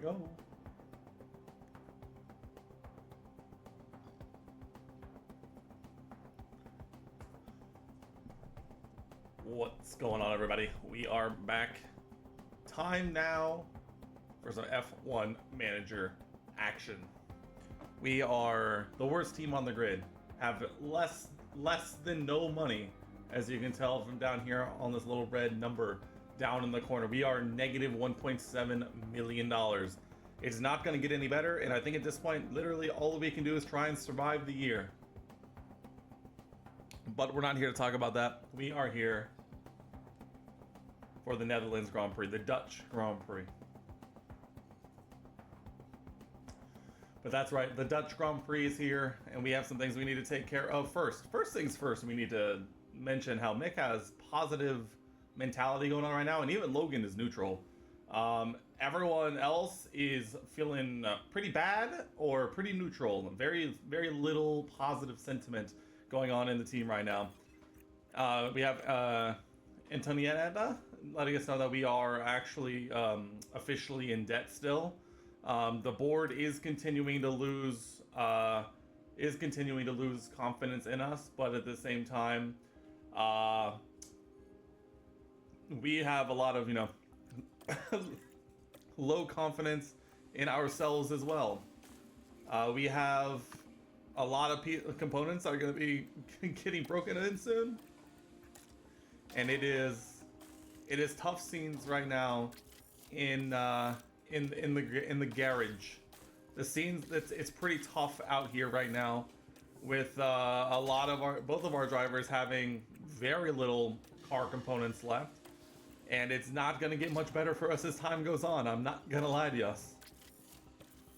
go. What's going on, everybody? We are back. Time now for some F1 manager action. We are the worst team on the grid. Have less than no money, as you can tell from down here on this little red number down in the corner. We are negative $1.7 million. It's not going to get any better, and I think at this point, literally all we can do is try and survive the year. But we're not here to talk about that. We are here for the Netherlands Grand Prix, the Dutch Grand Prix. But that's right, the Dutch Grand Prix is here, and we have some things we need to take care of first. First things first, we need to mention how Mick has positive mentality going on right now, and even Logan is neutral. Everyone else is feeling pretty bad or pretty neutral. Very, very little positive sentiment going on in the team right now. We have Antonietta letting us know that we are actually officially in debt still. The board is continuing to lose confidence in us, but at the same time, we have a lot of, low confidence in ourselves as well. We have a lot of components that are going to be getting broken in soon, and it is tough scenes right now in the garage. The scenes, it's pretty tough out here right now, with a lot of both of our drivers having very little car components left. And it's not going to get much better for us as time goes on. I'm not going to lie to you.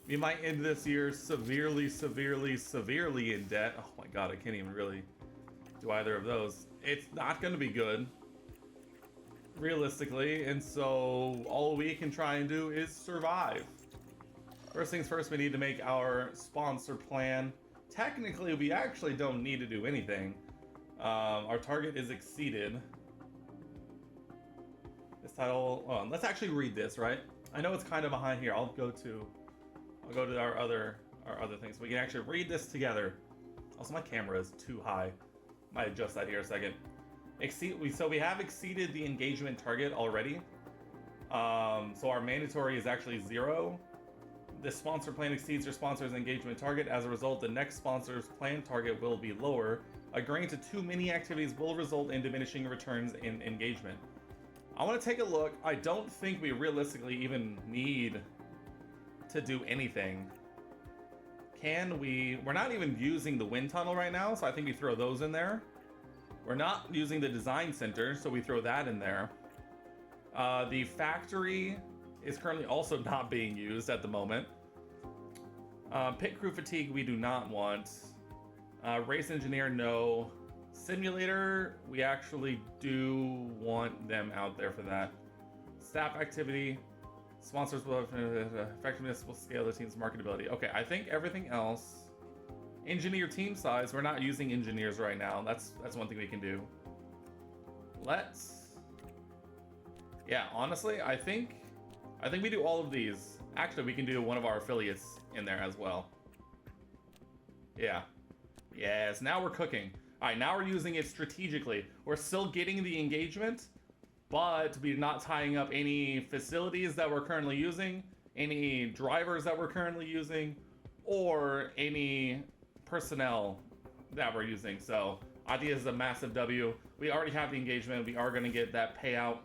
We might end this year severely in debt. Oh my god, I can't even really do either of those. It's not going to be good, realistically. And so all we can try and do is survive. First things first, we need to make our sponsor plan. Technically, we actually don't need to do anything. Our target is exceeded. This title, let's actually read this, right? I know it's kind of behind here. I'll go to our other things. We can actually read this together. Also, my camera is too high. Might adjust that here a second. So we have exceeded the engagement target already. So our mandatory is actually 0. The sponsor plan exceeds your sponsor's engagement target. As a result, the next sponsor's plan target will be lower. Agreeing to too many activities will result in diminishing returns in engagement. I want to take a look. I don't think we realistically even need to do anything. We're not even using the wind tunnel right now, so I think we throw those in there. We're not using the design center, so we throw that in there. The factory is currently also not being used at the moment. Pit crew fatigue we do not want. Race engineer, no. Simulator, we actually do want them out there for that. Staff activity, sponsors will have effectiveness will scale the team's marketability. Okay, I think everything else. Engineer team size, we're not using engineers right now. That's one thing we can do. Yeah, honestly, I think we do all of these. Actually, we can do one of our affiliates in there as well. Yeah. Yes, now we're cooking. Alright, now we're using it strategically. We're still getting the engagement, but we're not tying up any facilities that we're currently using, any drivers that we're currently using, or any personnel that we're using. So I think this is a massive W. We already have the engagement. We are going to get that payout.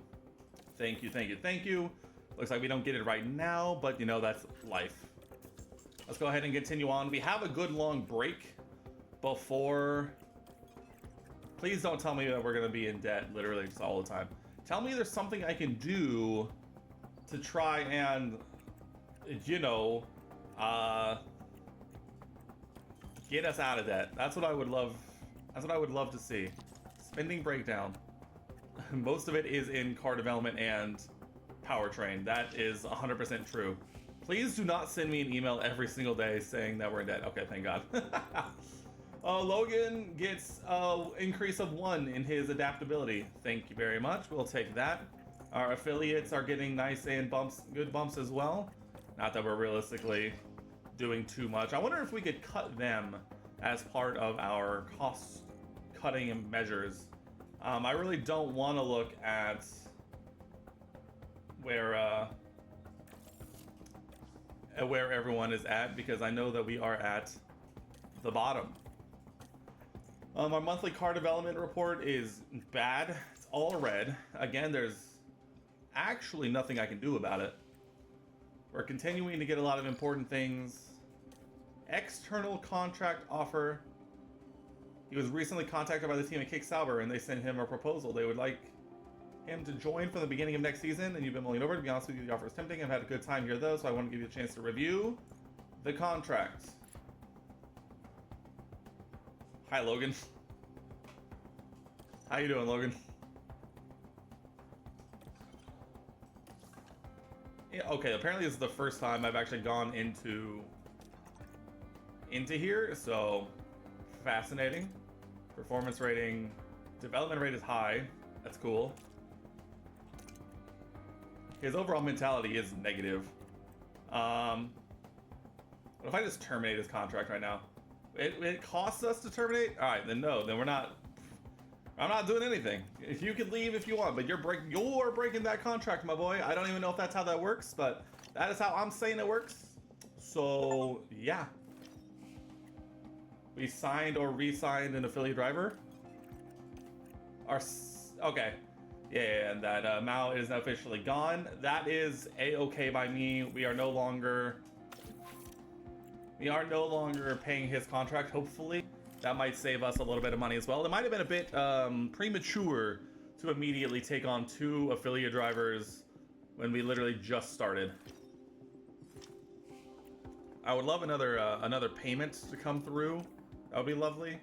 Thank you. Looks like we don't get it right now, but that's life. Let's go ahead and continue on. We have a good long break before... Please don't tell me that we're going to be in debt literally just all the time. Tell me there's something I can do to try and, get us out of debt. That's what I would love. That's what I would love to see. Spending breakdown. Most of it is in car development and powertrain. That is 100% true. Please do not send me an email every single day saying that we're in debt. Okay, thank God. Logan gets increase of 1 in his adaptability. Thank you very much. We'll take that. Our affiliates are getting nice and good bumps as well. Not that we're realistically doing too much. I wonder if we could cut them as part of our cost cutting measures. I really don't want to look at where everyone is at, because I know that we are at the bottom. Our monthly car development report is bad. It's all red. Again, there's actually nothing I can do about it. We're continuing to get a lot of important things. External contract offer. He was recently contacted by the team at Kick Sauber, and they sent him a proposal. They would like him to join from the beginning of next season, and you've been mulling over. To be honest with you, the offer is tempting. I've had a good time here, though, so I want to give you a chance to review the contract. Hi, Logan. How you doing, Logan? Yeah, okay, apparently this is the first time I've actually gone into here, so fascinating. Performance rating, development rate is high. That's cool. His overall mentality is negative. What if I just terminate his contract right now? It costs us to terminate? All right, then no, then we're not. I'm not doing anything. If you could leave if you want, but you're breaking that contract, my boy. I don't even know if that's how that works, but that is how I'm saying it works. So yeah, we signed or re-signed an affiliate driver. Okay, yeah, and that amount is officially gone. That is a-okay by me. We are no longer paying his contract. Hopefully. That might save us a little bit of money as well. It might have been a bit premature to immediately take on 2 affiliate drivers when we literally just started. I would love another payment to come through. That would be lovely.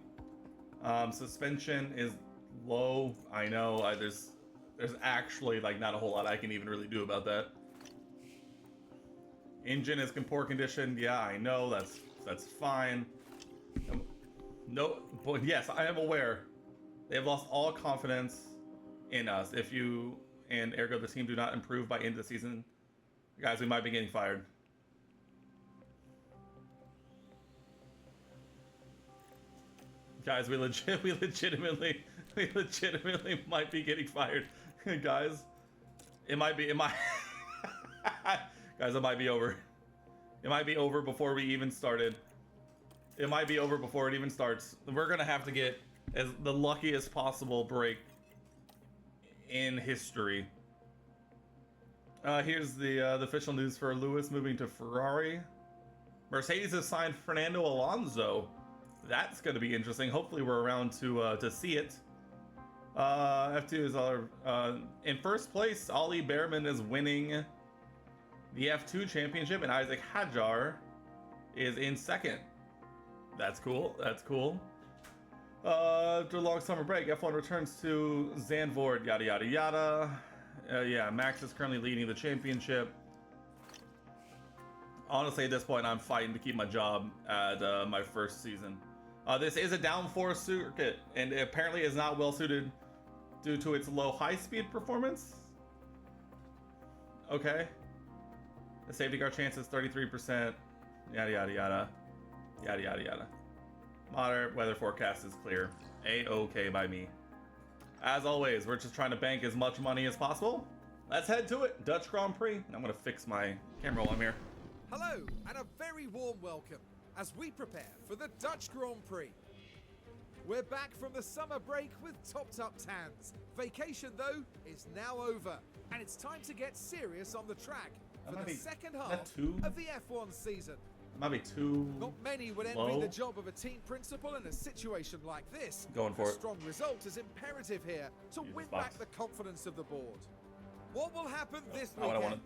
Suspension is low. I know. There's actually like not a whole lot I can even really do about that. Engine is in poor condition. Yeah, I know. That's fine. No, but yes, I am aware. They have lost all confidence in us. If you and ergo the team do not improve by end of the season, guys, we might be getting fired. Guys, we legitimately might be getting fired. Guys, guys, it might be over. It might be over before we even started. It might be over before it even starts. We're gonna have to get as the luckiest possible break in history. Here's the official news for Lewis moving to Ferrari. Mercedes has signed Fernando Alonso. That's gonna be interesting. Hopefully we're around to see it. F2 is in first place. Ollie Behrman is winning the F2 championship, and Isaac Hadjar is in second. That's cool. That's cool. After a long summer break, F1 returns to Zandvoort, yada yada yada. Yeah, Max is currently leading the championship. Honestly, at this point, I'm fighting to keep my job at my first season. This is a downforce circuit, and it apparently is not well suited due to its low high-speed performance. Okay. The safety car chance is 33%. Yada yada yada. Yada yada yada. Moderate weather forecast is clear. A-okay by me. As always, we're just trying to bank as much money as possible. Let's head to it. Dutch Grand Prix. I'm gonna fix my camera while I'm here. Hello, and a very warm welcome as we prepare for the Dutch Grand Prix. We're back from the summer break with topped up tans. Vacation, though, is now over, and it's time to get serious on the track for the second half of the F1 season. Might be too Not many would envy the job of a team principal in a situation like this. Going for it. A strong result is imperative here to win back the confidence of the board. What will happen this weekend?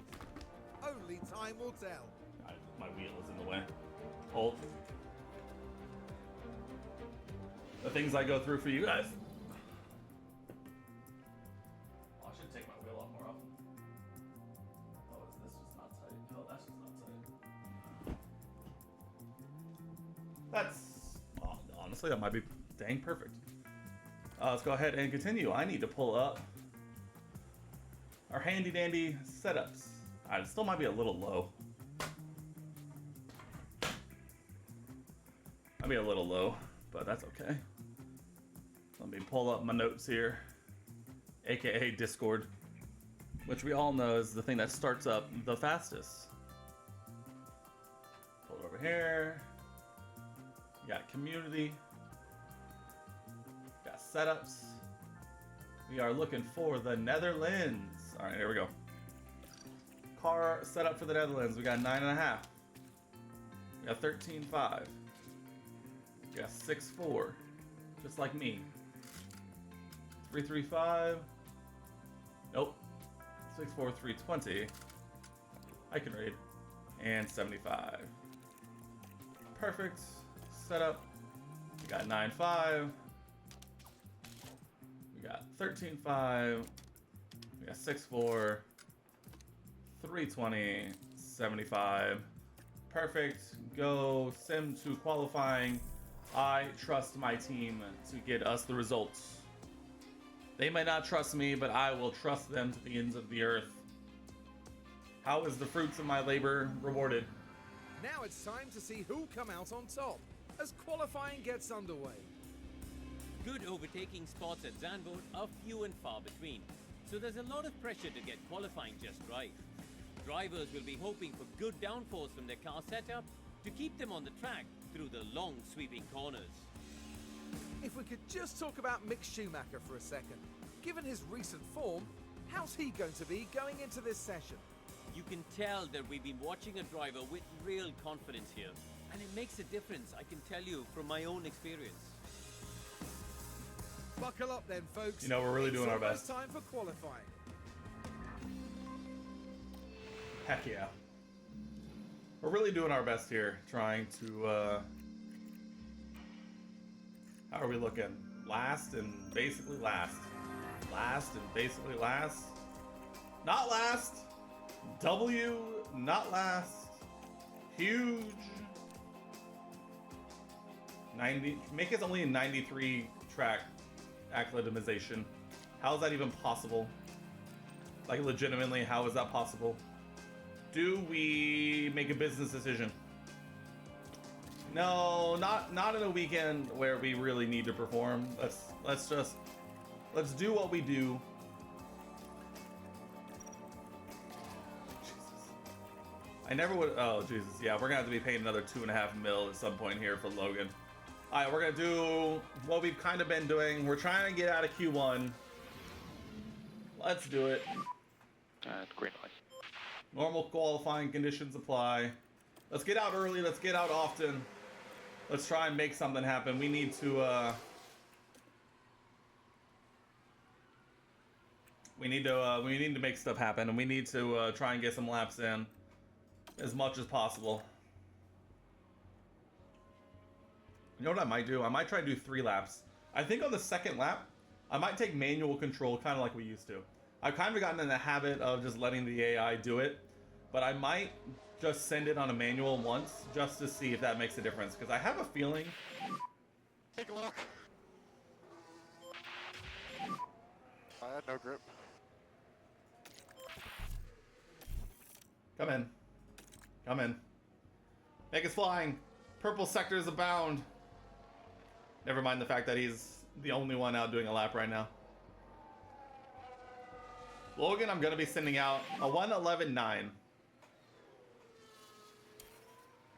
Only time will tell. My wheel is in the way. Hold. The things I go through for you guys. Oh, I should take my wheel off more often. Oh, is this just not tight? Oh, that's just not tight. That's, honestly, that might be dang perfect. Let's go ahead and continue. I need to pull up our handy dandy setups. It still might be a little low. Might be a little low, but that's okay. Let me pull up my notes here, aka Discord, which we all know is the thing that starts up the fastest. Pull it over here. We got community. We got setups. We are looking for the Netherlands. All right, here we go. Car setup for the Netherlands. We got 9.5. We got 13.5. We got 6.4, just like me. 3.35. Nope. 6.4, 320. I can read. And 75. Perfect. Setup. We got 9.5. We got 13.5. We got 6.4. 320. 75. Perfect. Go sim to qualifying. I trust my team to get us the results. They may not trust me, but I will trust them to the ends of the earth. How is the fruits of my labor rewarded? Now it's time to see who'll come out on top as qualifying gets underway. Good overtaking spots at Zandvoort are few and far between, so there's a lot of pressure to get qualifying just right. Drivers will be hoping for good downforce from their car setup to keep them on the track through the long sweeping corners. If we could just talk about Mick Schumacher for a second. Given his recent form, how's he going to be going into this session? You can tell that we've been watching a driver with real confidence here, and it makes a difference, I can tell you from my own experience. Buckle up then, folks. You know, we're really doing our best. It's almost time for qualifying. Heck yeah. We're really doing our best here, trying to, how are we looking? Last and basically last. Last and basically last. Not last. W, not last. Huge. 90, make us only a 93 track acclimatization. How is that even possible? Like, legitimately, how is that possible? Do we make a business decision? No, not in a weekend where we really need to perform. Let's do what we do. Jesus. I never would. Oh Jesus, yeah, we're gonna have to be paying another 2.5 mil at some point here for Logan. All right, we're gonna do what we've kind of been doing. We're trying to get out of Q1. Let's do it. Green light. Normal qualifying conditions apply. Let's get out early. Let's get out often. Let's try and make something happen. We need to we need to make stuff happen, and we need to try and get some laps in as much as possible. You know what I might do? I might try to do 3 laps. I think on the second lap, I might take manual control, kind of like we used to. I've kind of gotten in the habit of just letting the AI do it, but I might just send it on a manual once, just to see if that makes a difference, because I have a feeling... Take a look. I had no grip. Come in. Come in. Mega's flying. Purple sectors abound. Never mind the fact that he's the only one out doing a lap right now. Logan, I'm going to be sending out a 1:11.9.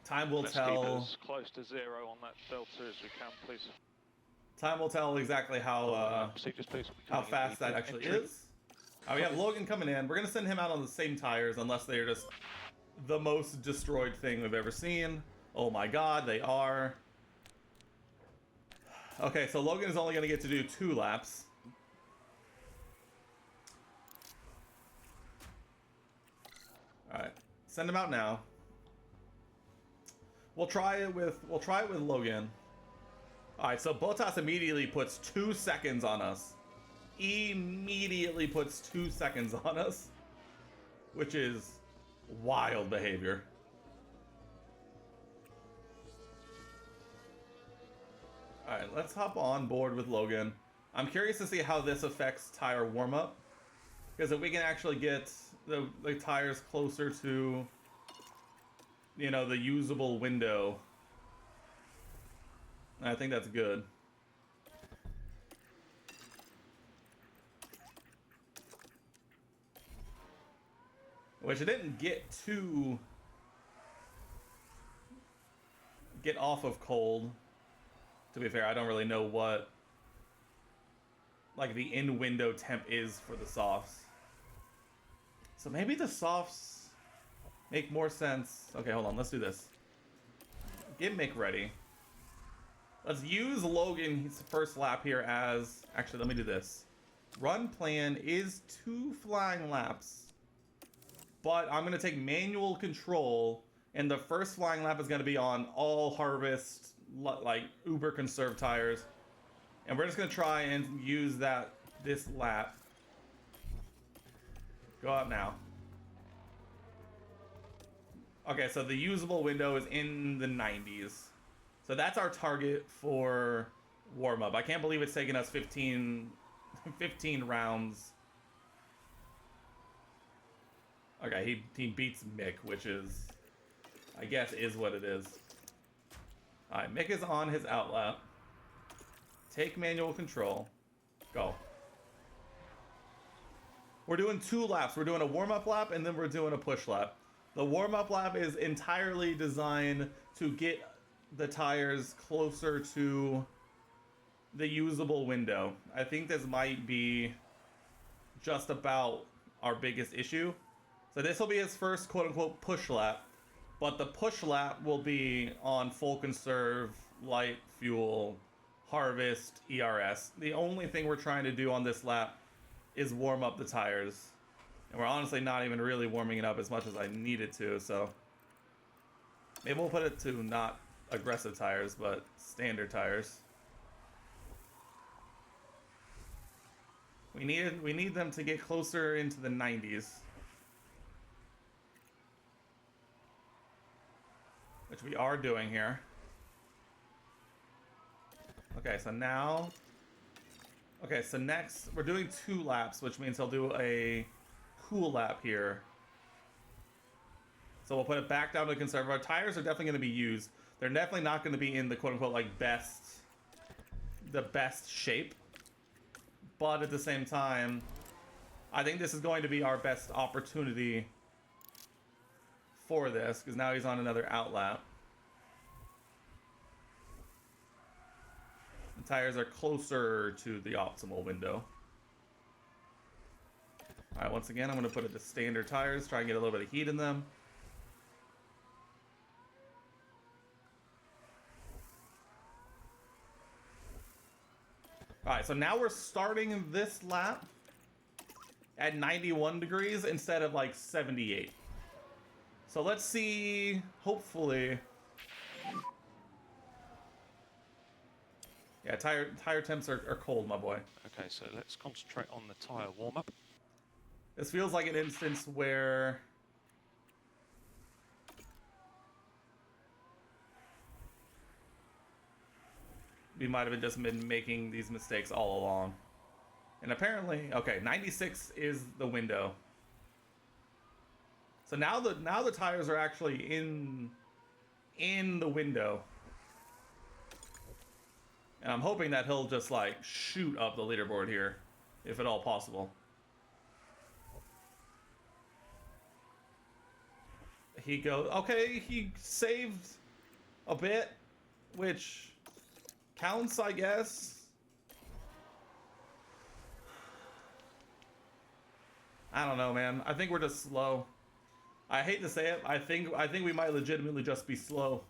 Time will Let's tell. keep as close to 0 on that delta as we can, please. Time will tell exactly how Procedures, please. how fast that actually is. We have Logan coming in. We're going to send him out on the same tires unless they're just the most destroyed thing we've ever seen. Oh my god, they are. Okay, so Logan is only going to get to do 2 laps. Alright, send him out now. We'll try it with Logan. Alright, so Bottas immediately puts 2 seconds on us. Immediately puts 2 seconds on us. Which is wild behavior. Alright, let's hop on board with Logan. I'm curious to see how this affects tire warm-up. Because if we can actually get the tires closer to, you know, the usable window, I think that's good. Which it didn't get off of cold. To be fair, I don't really know what like the in-window temp is for the softs. So maybe the softs make more sense. Okay, hold on, let's do this. Get Mick ready. Let's use Logan's first lap here as... Actually, let me do this. Run plan is 2 flying laps. But I'm going to take manual control, and the first flying lap is going to be on all harvest, like, uber conserved tires. And we're just going to try and use this lap. Go up now. Okay, so the usable window is in the 90s. So that's our target for warm-up. I can't believe it's taken us 15 rounds. Okay, he beats Mick, which is, I guess, is what it is. Alright, Mick is on his outlap. Take manual control. Go. We're doing 2 laps. We're doing a warm-up lap, and then we're doing a push lap. The warm-up lap is entirely designed to get the tires closer to the usable window. I think this might be just about our biggest issue. So this will be his first quote-unquote push lap, but the push lap will be on full conserve, light fuel, harvest, ERS. The only thing we're trying to do on this lap is warm up the tires. And we're honestly not even really warming it up as much as I needed to, so maybe we'll put it to not aggressive tires, but standard tires. We need them to get closer into the 90s. Which we are doing here. Okay, so now... Okay, so next, we're doing 2 laps, which means he'll do a cool lap here. So we'll put it back down to conserve. Our tires are definitely going to be used. They're definitely not going to be in the quote-unquote, like, the best shape. But at the same time, I think this is going to be our best opportunity for this, because now he's on another outlap. The tires are closer to the optimal window. Alright, once again, I'm going to put it to standard tires, try and get a little bit of heat in them. Alright, so now we're starting this lap at 91 degrees instead of like 78. So let's see, hopefully... Yeah, tire temps are cold, my boy. Okay, so let's concentrate on the tyre warm-up. This feels like an instance where... we might have just been making these mistakes all along. And apparently, okay, 96 is the window. So now the tires are actually in the window. And I'm hoping that he'll just like shoot up the leaderboard here, if at all possible. He goes, okay, he saved a bit, which counts, I guess. I don't know, man. I think we're just slow. I hate to say it. I think we might legitimately just be slow.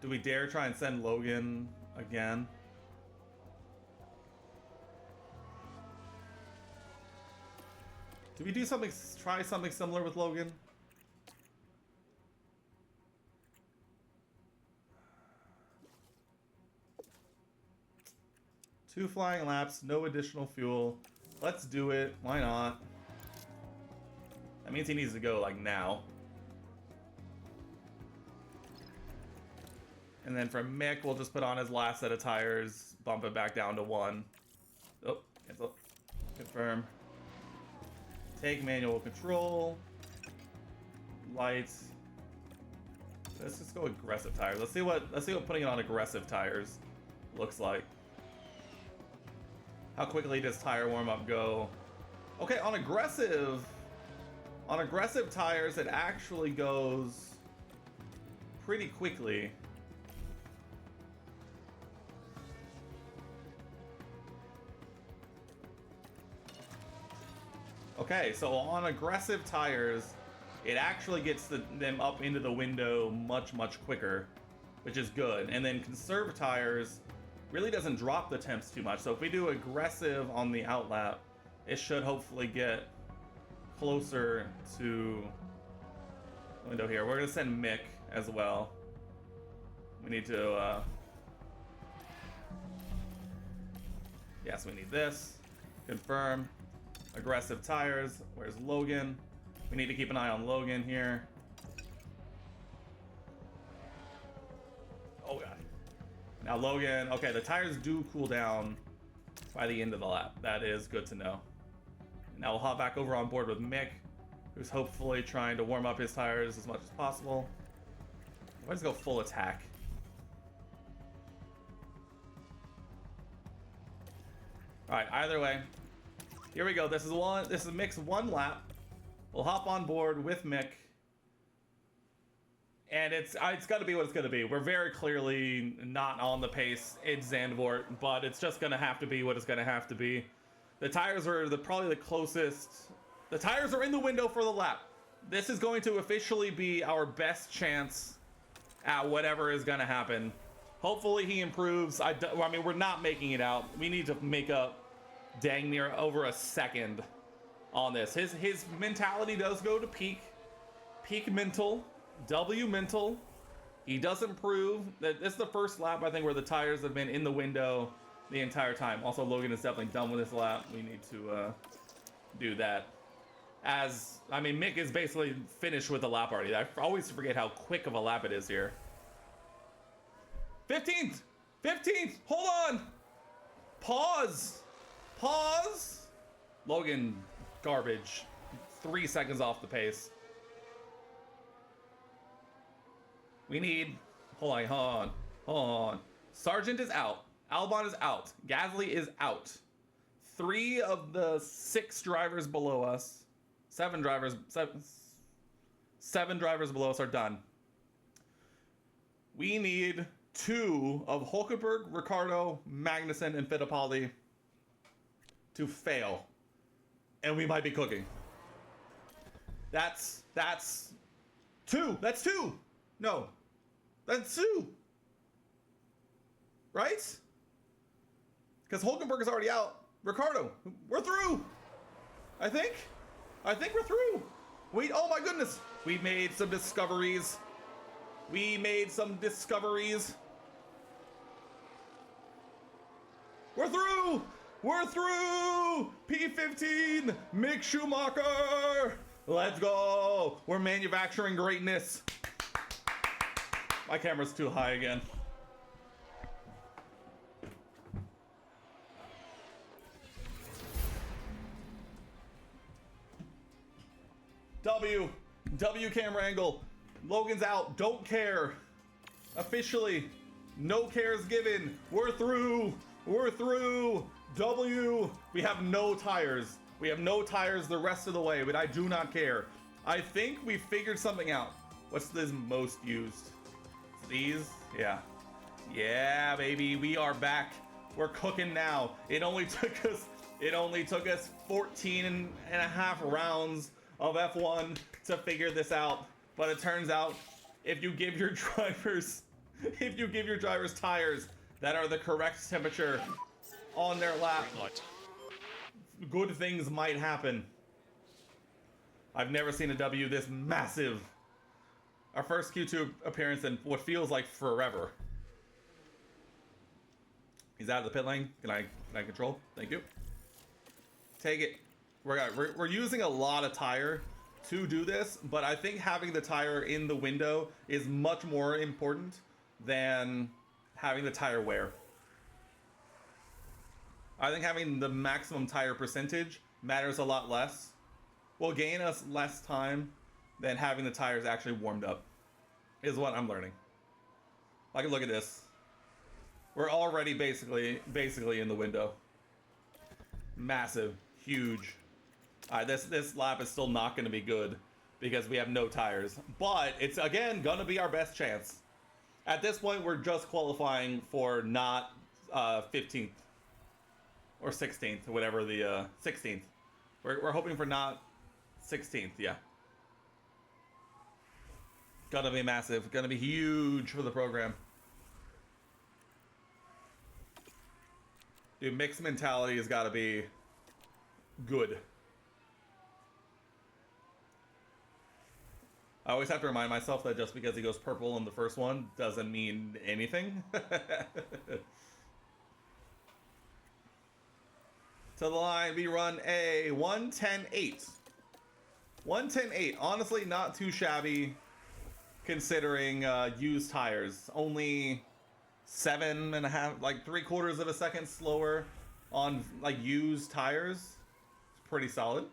Do we dare try and send Logan again? Do we do something, try something similar with Logan? Two flying laps, no additional fuel. Let's do it. Why not? That means he needs to go like now. And then for Mick, we'll just put on his last set of tires, bump it back down to 1. Oh, cancel. Confirm. Take manual control. Lights. Let's just go aggressive tires. Let's see what putting it on aggressive tires looks like. How quickly does tire warm up go? Okay, on aggressive tires, it actually goes pretty quickly. Okay, so on aggressive tires, it actually gets them up into the window much quicker, which is good. And then conserve tires really doesn't drop the temps too much. So if we do aggressive on the outlap, it should hopefully get closer to the window here. We're gonna send Mick as well. We need to, yes, we need this. Confirm. Aggressive tires. Where's Logan? We need to keep an eye on Logan here. Oh god. Now Logan, okay, the tires do cool down by the end of the lap. That is good to know. Now we'll hop back over on board with Mick, who's hopefully trying to warm up his tires as much as possible. Let's go full attack. Alright, either way. Here we go. This is Mick's one lap. We'll hop on board with Mick. And it's got to be what it's going to be. We're very clearly not on the pace in Zandvoort, but it's just going to have to be what it's going to have to be. The tires are probably the closest. The tires are in the window for the lap. This is going to officially be our best chance at whatever is going to happen. Hopefully he improves. I mean, we're not making it out. We need to make up dang near over a second on this. His mentality does go to peak mental, W mental. He does improve. This is the first lap, I think, where the tires have been in the window the entire time. Also, Logan is definitely done with this lap. We need to do that. I mean, Mick is basically finished with the lap already. I always forget how quick of a lap it is here. 15th! Hold on! Pause! Logan, garbage. 3 seconds off the pace. We need... Hold on. Sargent is out. Albon is out. Gasly is out. 3 of the 6 drivers below us, 7 drivers below us are done. We need 2 of Hulkenberg, Ricciardo, Magnussen, and Fittipaldi to fail. And we might be cooking. That's 2. That's 2. No. That's 2. Right? Because Hulkenberg is already out. Ricciardo, we're through. I think we're through. Oh my goodness. We made some discoveries. We're through. P15, Mick Schumacher. Let's go. We're manufacturing greatness. My camera's too high again. W camera angle. Logan's out. Don't care. Officially, no cares given. We're through. W. We have no tires. The rest of the way, but I do not care. I think we figured something out. What's this most used? These? Yeah. Yeah, baby. We are back. We're cooking now. It only took us 14 and a half rounds of F1 to figure this out. But it turns out if you give your drivers tires that are the correct temperature on their lap, good things might happen. I've never seen a W this massive. Our first Q2 appearance in what feels like forever. He's out of the pit lane. Can I control? Thank you. Take it. We're using a lot of tire to do this, but I think having the tire in the window is much more important than having the tire wear. I think having the maximum tire percentage matters a lot less. Will gain us less time than having the tires actually warmed up. is what I'm learning. Like, look at this. We're already basically in the window. Massive, huge. This lap is still not going to be good because we have no tires, but it's again going to be our best chance. At this point, we're just qualifying for not 15th or 16th, whatever the 16th. We're hoping for not 16th, yeah. Gonna be massive, gonna be huge for the program. Dude, mixed mentality has got to be good. I always have to remind myself that just because he goes purple in the first one doesn't mean anything. To the line, we run a 1:10.8. 1:10.8, honestly not too shabby considering used tires. Only 7.5, like 3/4 of a second slower on like used tires. It's pretty solid.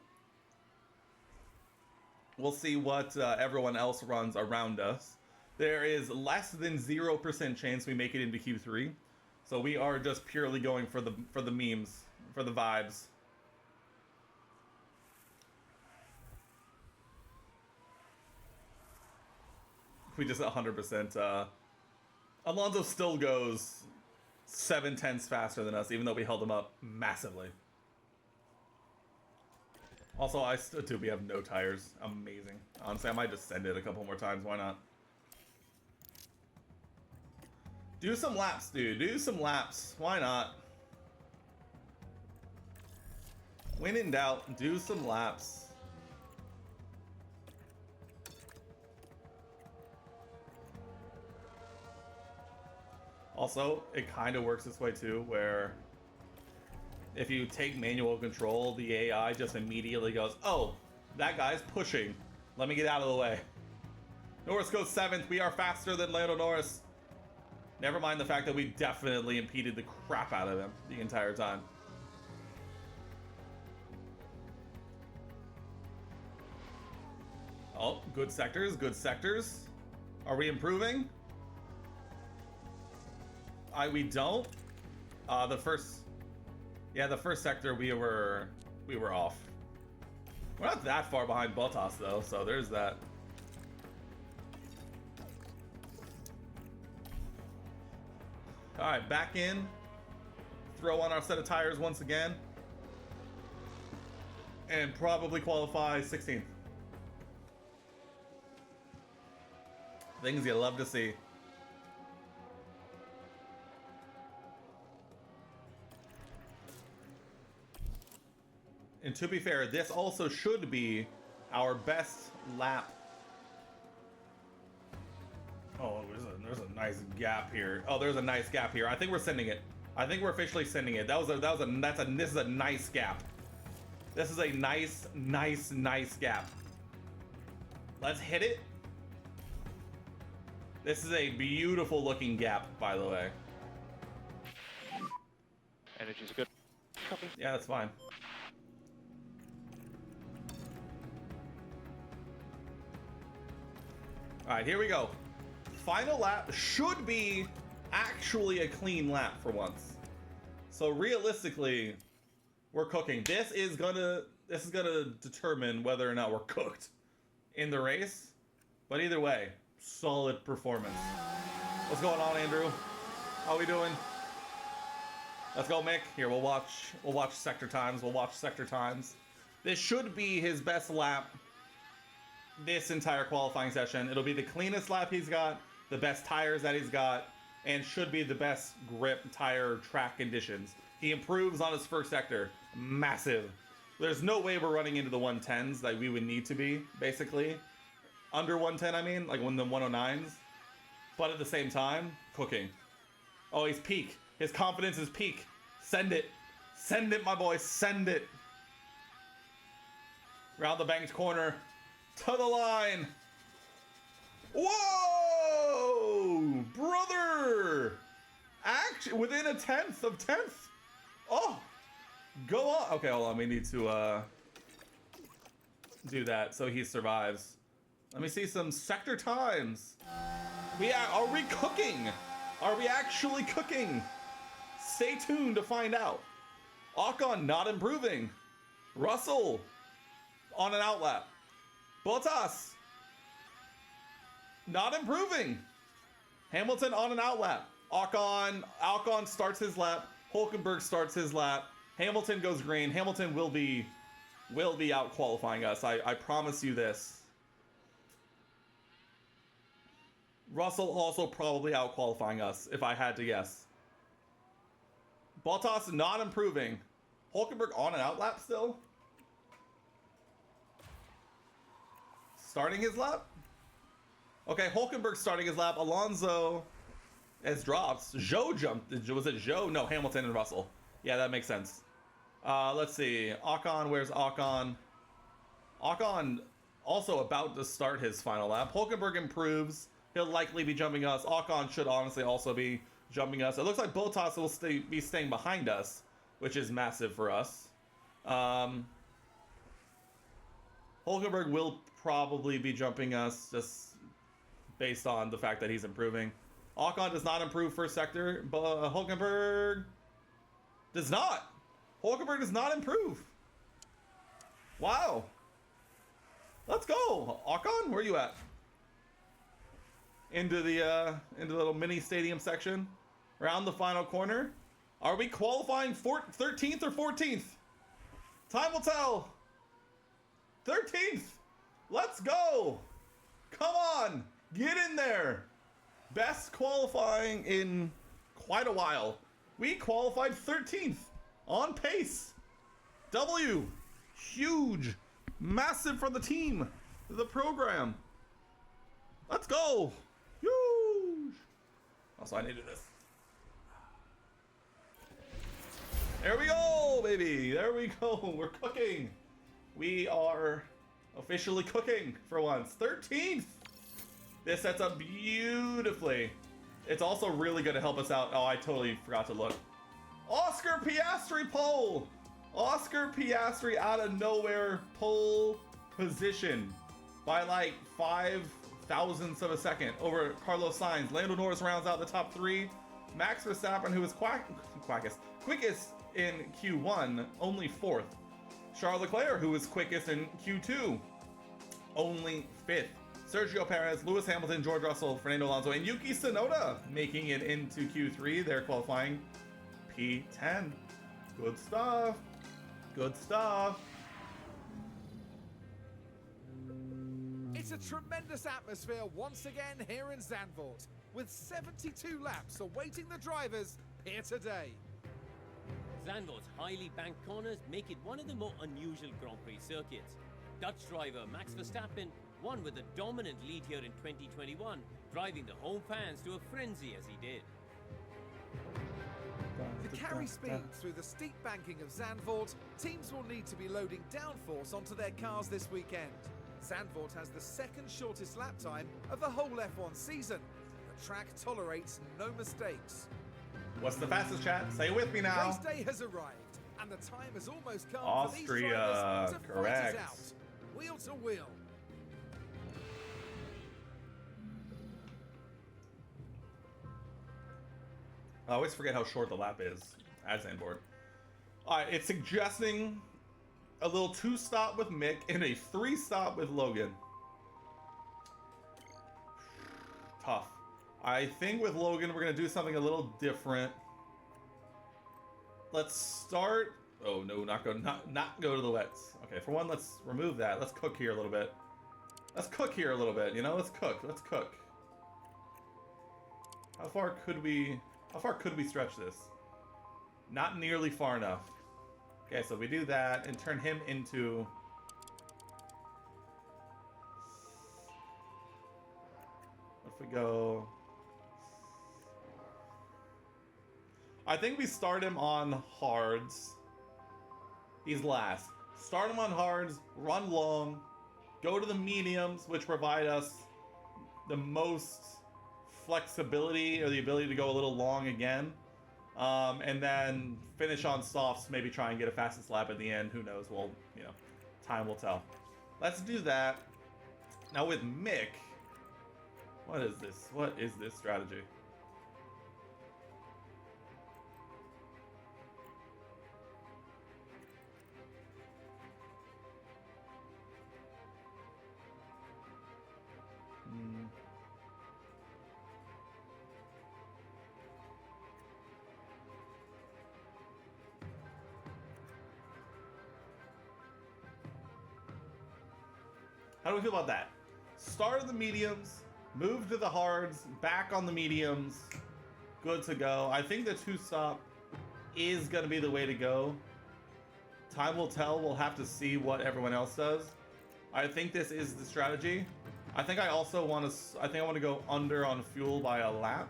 We'll see what everyone else runs around us. There is less than 0% chance we make it into Q3, so we are just purely going for the memes, for the vibes. We just 100%. Alonso still goes 7/10 faster than us, even though we held him up massively. Also, dude, we have no tires. Amazing. Honestly, I might just send it a couple more times. Why not? Do some laps, dude. Do some laps. Why not? When in doubt, do some laps. Also, it kind of works this way too, where if you take manual control, the AI just immediately goes, oh, that guy's pushing. Let me get out of the way. Norris goes 7th. We are faster than Lando Norris. Never mind the fact that we definitely impeded the crap out of him the entire time. Oh, good sectors, good sectors. Are we improving? We don't. The first sector we were off. We're not that far behind Bottas though, so there's that. All right, back in. Throw on our set of tires once again, and probably qualify 16th. Things you love to see. And to be fair, this also should be our best lap. Oh, there's a nice gap here. Oh, there's a nice gap here. I think we're sending it. I think we're officially sending it. This is a nice gap. This is a nice gap. Let's hit it. This is a beautiful looking gap, by the way. Energy's good. Copy. Yeah, that's fine. All right, here we go. Final lap should be actually a clean lap for once. So realistically, we're cooking. This is gonna determine whether or not we're cooked in the race. But either way, solid performance. What's going on, Andrew? How we doing? Let's go, Mick. Here, we'll watch sector times. We'll watch sector times. This should be his best lap this entire qualifying session. It'll be the cleanest lap he's got, the best tires that he's got, and should be the best grip, tire, track conditions. He improves on his first sector. Massive. There's no way we're running into the 110s that we would need to be, basically. Under 110, I mean, like when the 109s. But at the same time, cooking. Oh, he's peak. His confidence is peak. Send it. Send it, my boy. Send it. Round the banked corner. To the line. Whoa! Brother! Actually, within a 10th of 10th. Oh! Go on. Okay, hold on. We need to do that so he survives. Let me see some sector times. Are we cooking? Are we actually cooking? Stay tuned to find out. Ocon not improving. Russell on an outlap. Bottas not improving. Hamilton on an outlap. Ocon starts his lap. Hulkenberg starts his lap. Hamilton goes green. Hamilton will be out qualifying us. I promise you this. Russell also probably out qualifying us, if I had to guess. Bottas not improving. Hulkenberg on an outlap still. Starting his lap? Okay, Hulkenberg starting his lap. Alonso has dropped. Zhou jumped. Was it Zhou? No, Hamilton and Russell. Yeah, that makes sense. Let's see. Ocon, where's Ocon? Ocon also about to start his final lap. Hulkenberg improves. He'll likely be jumping us. Ocon should honestly also be jumping us. It looks like Bottas will be staying behind us, which is massive for us. Hulkenberg will probably be jumping us just based on the fact that he's improving. Ocon does not improve first sector, but Hulkenberg does not. Hulkenberg does not improve. Wow. Let's go. Ocon, where are you at? Into the little mini stadium section. Around the final corner. Are we qualifying 13th or 14th? Time will tell. 13th. Let's go. Come on. Get in there. Best qualifying in quite a while. We qualified 13th. On pace. W. Huge. Massive for the team. The program. Let's go. Huge. Also, I needed this. There we go, baby. There we go. We're cooking. We are officially cooking for once. 13th. This sets up beautifully. It's also really going to help us out. Oh, I totally forgot to look. Oscar Piastri pole. Oscar Piastri out of nowhere pole position by like 5 thousandths of a second over Carlos Sainz. Lando Norris rounds out the top 3. Max Verstappen, who was quickest in Q1, only 4th. Charles Leclerc, who was quickest in Q2, only 5th. Sergio Perez, Lewis Hamilton, George Russell, Fernando Alonso, and Yuki Tsunoda making it into Q3. They're qualifying P10. Good stuff. Good stuff. It's a tremendous atmosphere once again here in Zandvoort, with 72 laps awaiting the drivers here today. Zandvoort's highly banked corners make it one of the more unusual Grand Prix circuits. Dutch driver Max Verstappen won with a dominant lead here in 2021, driving the home fans to a frenzy as he did. To carry speed through the steep banking of Zandvoort, teams will need to be loading downforce onto their cars this weekend. Zandvoort has the second shortest lap time of the whole F1 season. The track tolerates no mistakes. What's the fastest, chat? Say it with me now. Race day has arrived, and the time has almost come Austria, for these drivers to correct. fight it out, wheel to wheel. I always forget how short the lap is at Zandvoort. Alright, it's suggesting a little 2-stop with Mick and a 3-stop with Logan. Tough. I think with Logan we're gonna do something a little different. Let's start. Oh no, not go to the wets. Okay, for one, let's remove that. Let's cook here a little bit. Let's cook here a little bit. You know, let's cook. Let's cook. How far could we stretch this? Not nearly far enough. Okay, so we do that and turn him into. What if we go? I think we start him on hards. He's last. Start him on hards, run long, go to the mediums, which provide us the most flexibility or the ability to go a little long again. And then finish on softs, maybe try and get a fastest lap at the end. Who knows? Well, you know, time will tell. Let's do that. Now with Mick, what is this? What is this strategy? How do we feel about that? Start the mediums, move to the hards, back on the mediums, good to go. I think the 2-stop is going to be the way to go. Time will tell. We'll have to see what everyone else does. I think this is the strategy. I think I also want to, I think I want to go under on fuel by a lap.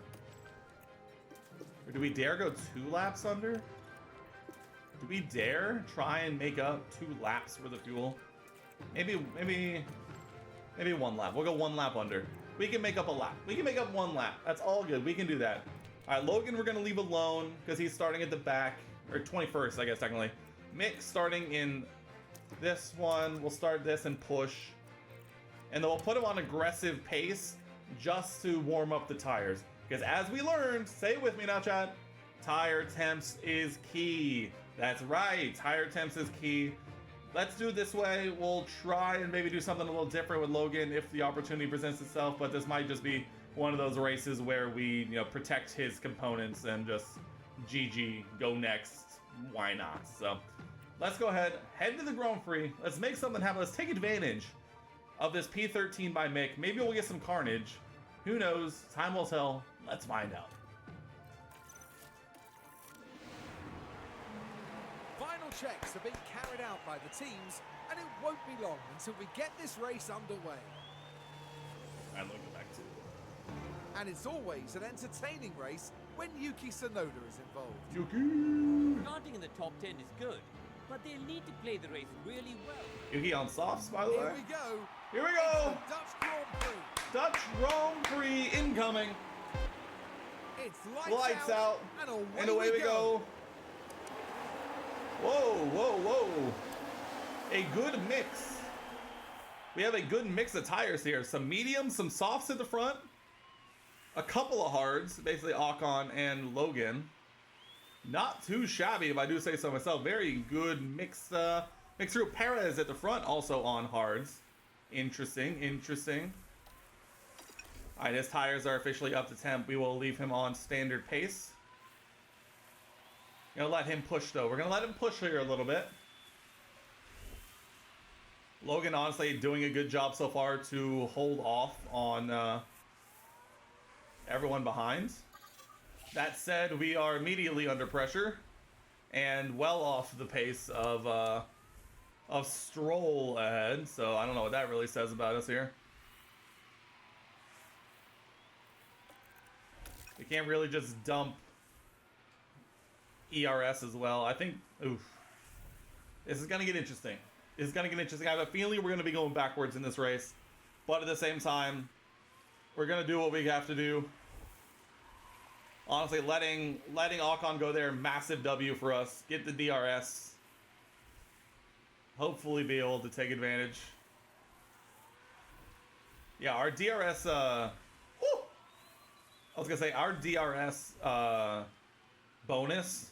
Or do we dare go 2 laps under? Do we dare try and make up 2 laps for the fuel? Maybe 1 lap. We'll go 1 lap under. We can make up a lap. We can make up 1 lap. That's all good. We can do that. All right, Logan, we're going to leave alone because he's starting at the back. Or 21st, I guess, technically. Mick starting in this one. We'll start this and push. And then we'll put him on aggressive pace just to warm up the tires. Because as we learned, say it with me now, chat, tire temps is key. That's right. Tire temps is key. Let's do it this way. We'll try and maybe do something a little different with Logan if the opportunity presents itself, but this might just be one of those races where we, protect his components and just GG, go next. Why not? So let's go ahead, head to the Grand Prix. Let's make something happen. Let's take advantage of this P13 by Mick. Maybe we'll get some carnage. Who knows? Time will tell. Let's find out. Final checks are being carried out by the teams, and it won't be long until we get this race underway. And look back to. And it's always an entertaining race when Yuki Tsunoda is involved. Yuki! Starting in the top 10 is good, but they'll need to play the race really well. Yuki on softs, by the way. Here we go. Here we It's go. the Dutch Grand Prix. Dutch Grand Prix incoming. It's Lights out. And away we go. Whoa, whoa, whoa. A good mix. We have a good mix of tires here. Some mediums, some softs at the front. A couple of hards, basically Ocon and Logan. Not too shabby, if I do say so myself. Very good mix. Mix through Perez at the front, also on hards. Interesting, interesting. All right, his tires are officially up to temp. We will leave him on standard pace. Gonna let him push though. We're gonna let him push here a little bit. Logan honestly doing a good job so far to hold off on everyone behind. That said, we are immediately under pressure and well off the pace of Stroll ahead. So I don't know what that really says about us here. We can't really just dump ERS as well. I think, oof. This is going to get interesting. It's going to get interesting. I have a feeling we're going to be going backwards in this race. But at the same time, we're going to do what we have to do. Honestly, letting Ocon go there, massive W for us. Get the DRS. Hopefully be able to take advantage. Yeah, our DRS, I was going to say, our DRS bonus.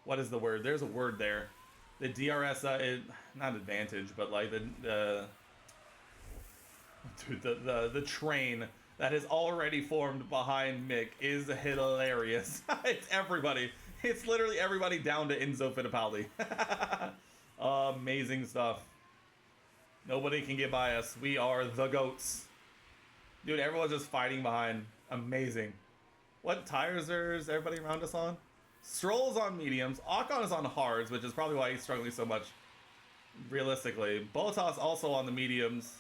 What is the word? There's a word there. The DRS, not advantage, but like the train that has already formed behind Mick is hilarious. It's everybody. It's literally everybody down to Enzo Fittipaldi. Amazing stuff. Nobody can get by us. We are the GOATs. Dude, everyone's just fighting behind. Amazing. What tires is everybody around us on? Stroll's on mediums. Ocon is on hards, which is probably why he's struggling so much. Realistically. Bottas also on the mediums.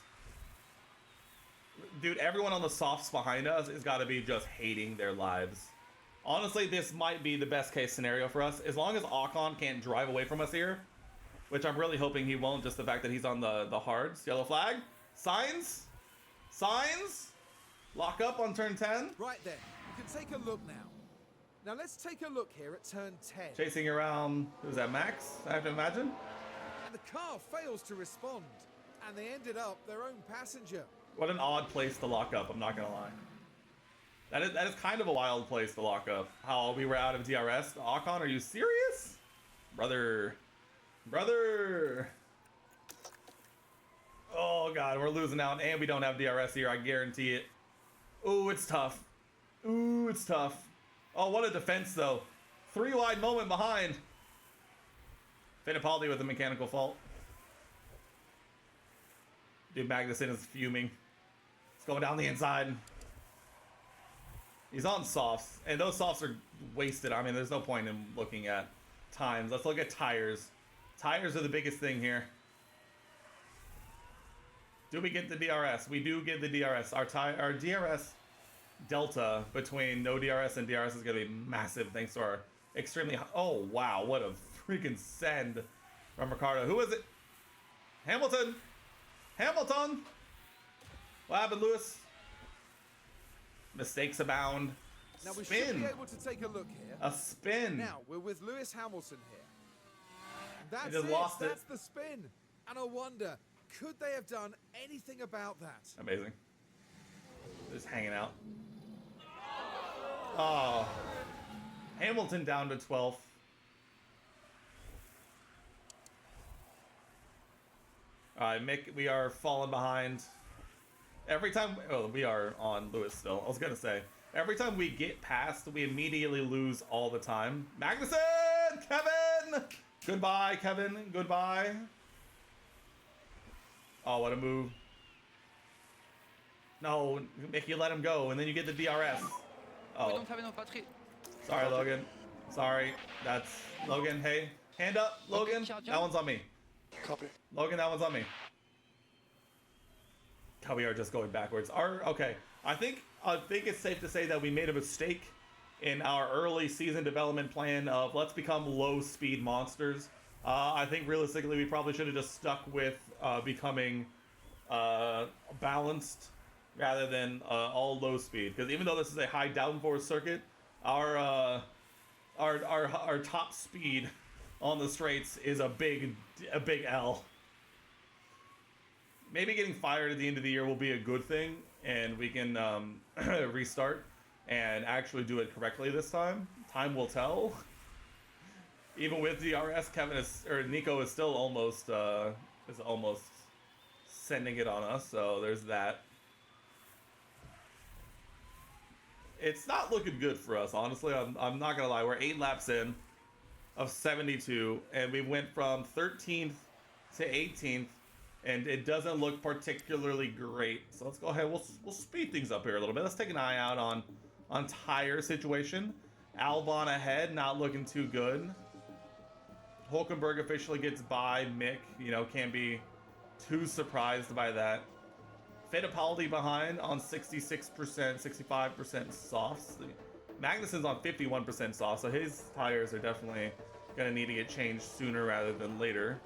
Dude, everyone on the softs behind us has got to be just hating their lives. Honestly, this might be the best case scenario for us. As long as Ocon can't drive away from us here, which I'm really hoping he won't, just the fact that he's on the hards. Yellow flag. Signs. Signs. Lock up on turn 10. Right then, you can take a look now. Now let's take a look here at turn 10. Chasing around, who's that, Max? I have to imagine. And the car fails to respond. And they ended up their own passenger. What an odd place to lock up, I'm not gonna lie. That is kind of a wild place to lock up. How we were out of DRS. Ocon, are you serious? Brother. Brother. Oh god, we're losing out and we don't have DRS here, I guarantee it. Ooh, it's tough. Ooh, it's tough. Oh, what a defense though. 3 wide moment behind. Fittipaldi with a mechanical fault. Dude, Magnussen is fuming. It's going down the inside. He's on softs, and those softs are wasted. I mean, there's no point in looking at times. Let's look at tires. Tires are the biggest thing here. Do we get the DRS? We do get the DRS. Our DRS delta between no DRS and DRS is going to be massive thanks to our extremely high... Oh, wow. What a freaking send from Ricardo. Who is it? Hamilton. Hamilton. What happened, Lewis? Mistakes abound. Now we Spin. should be able to take a look here. A spin. Now we're with Lewis Hamilton here. That's just it. lost it. That's the spin. And I wonder, could they have done anything about that? Amazing. Just hanging out. Oh. Hamilton down to 12th. Alright, Mick, we are falling behind. Every time... Oh, we are on Lewis still. I was going to say. Every time we get past, we immediately lose all the time. Magnussen! Kevin! Goodbye, Kevin. Goodbye. Oh, what a move. No, Mick, you let him go, and then you get the DRS. Oh. Sorry, Logan. Sorry. That's... Logan, hey. Hand up, Logan. That one's on me. Copy. Logan, that one's on me. How we are just going backwards. Okay. I think it's safe to say that we made a mistake in our early season development plan of let's become low speed monsters. I think realistically we probably should have just stuck with becoming balanced rather than all low speed. Because even though this is a high downforce circuit, our top speed on the straights is a big L. Maybe getting fired at the end of the year will be a good thing, and we can restart and actually do it correctly this time. Time will tell. Even with DRS, Nico is still almost sending it on us. So there's that. It's not looking good for us, honestly. I'm not gonna lie. We're 8 laps in of 72, and we went from 13th to 18th. And it doesn't look particularly great. So let's go ahead. We'll speed things up here a little bit. Let's take an eye out on tire situation. Albon ahead, not looking too good. Hulkenberg officially gets by. Mick, can't be too surprised by that. Fittipaldi behind on 66%, 65% softs. Magnussen's on 51% softs, so his tires are definitely going to need to get changed sooner rather than later.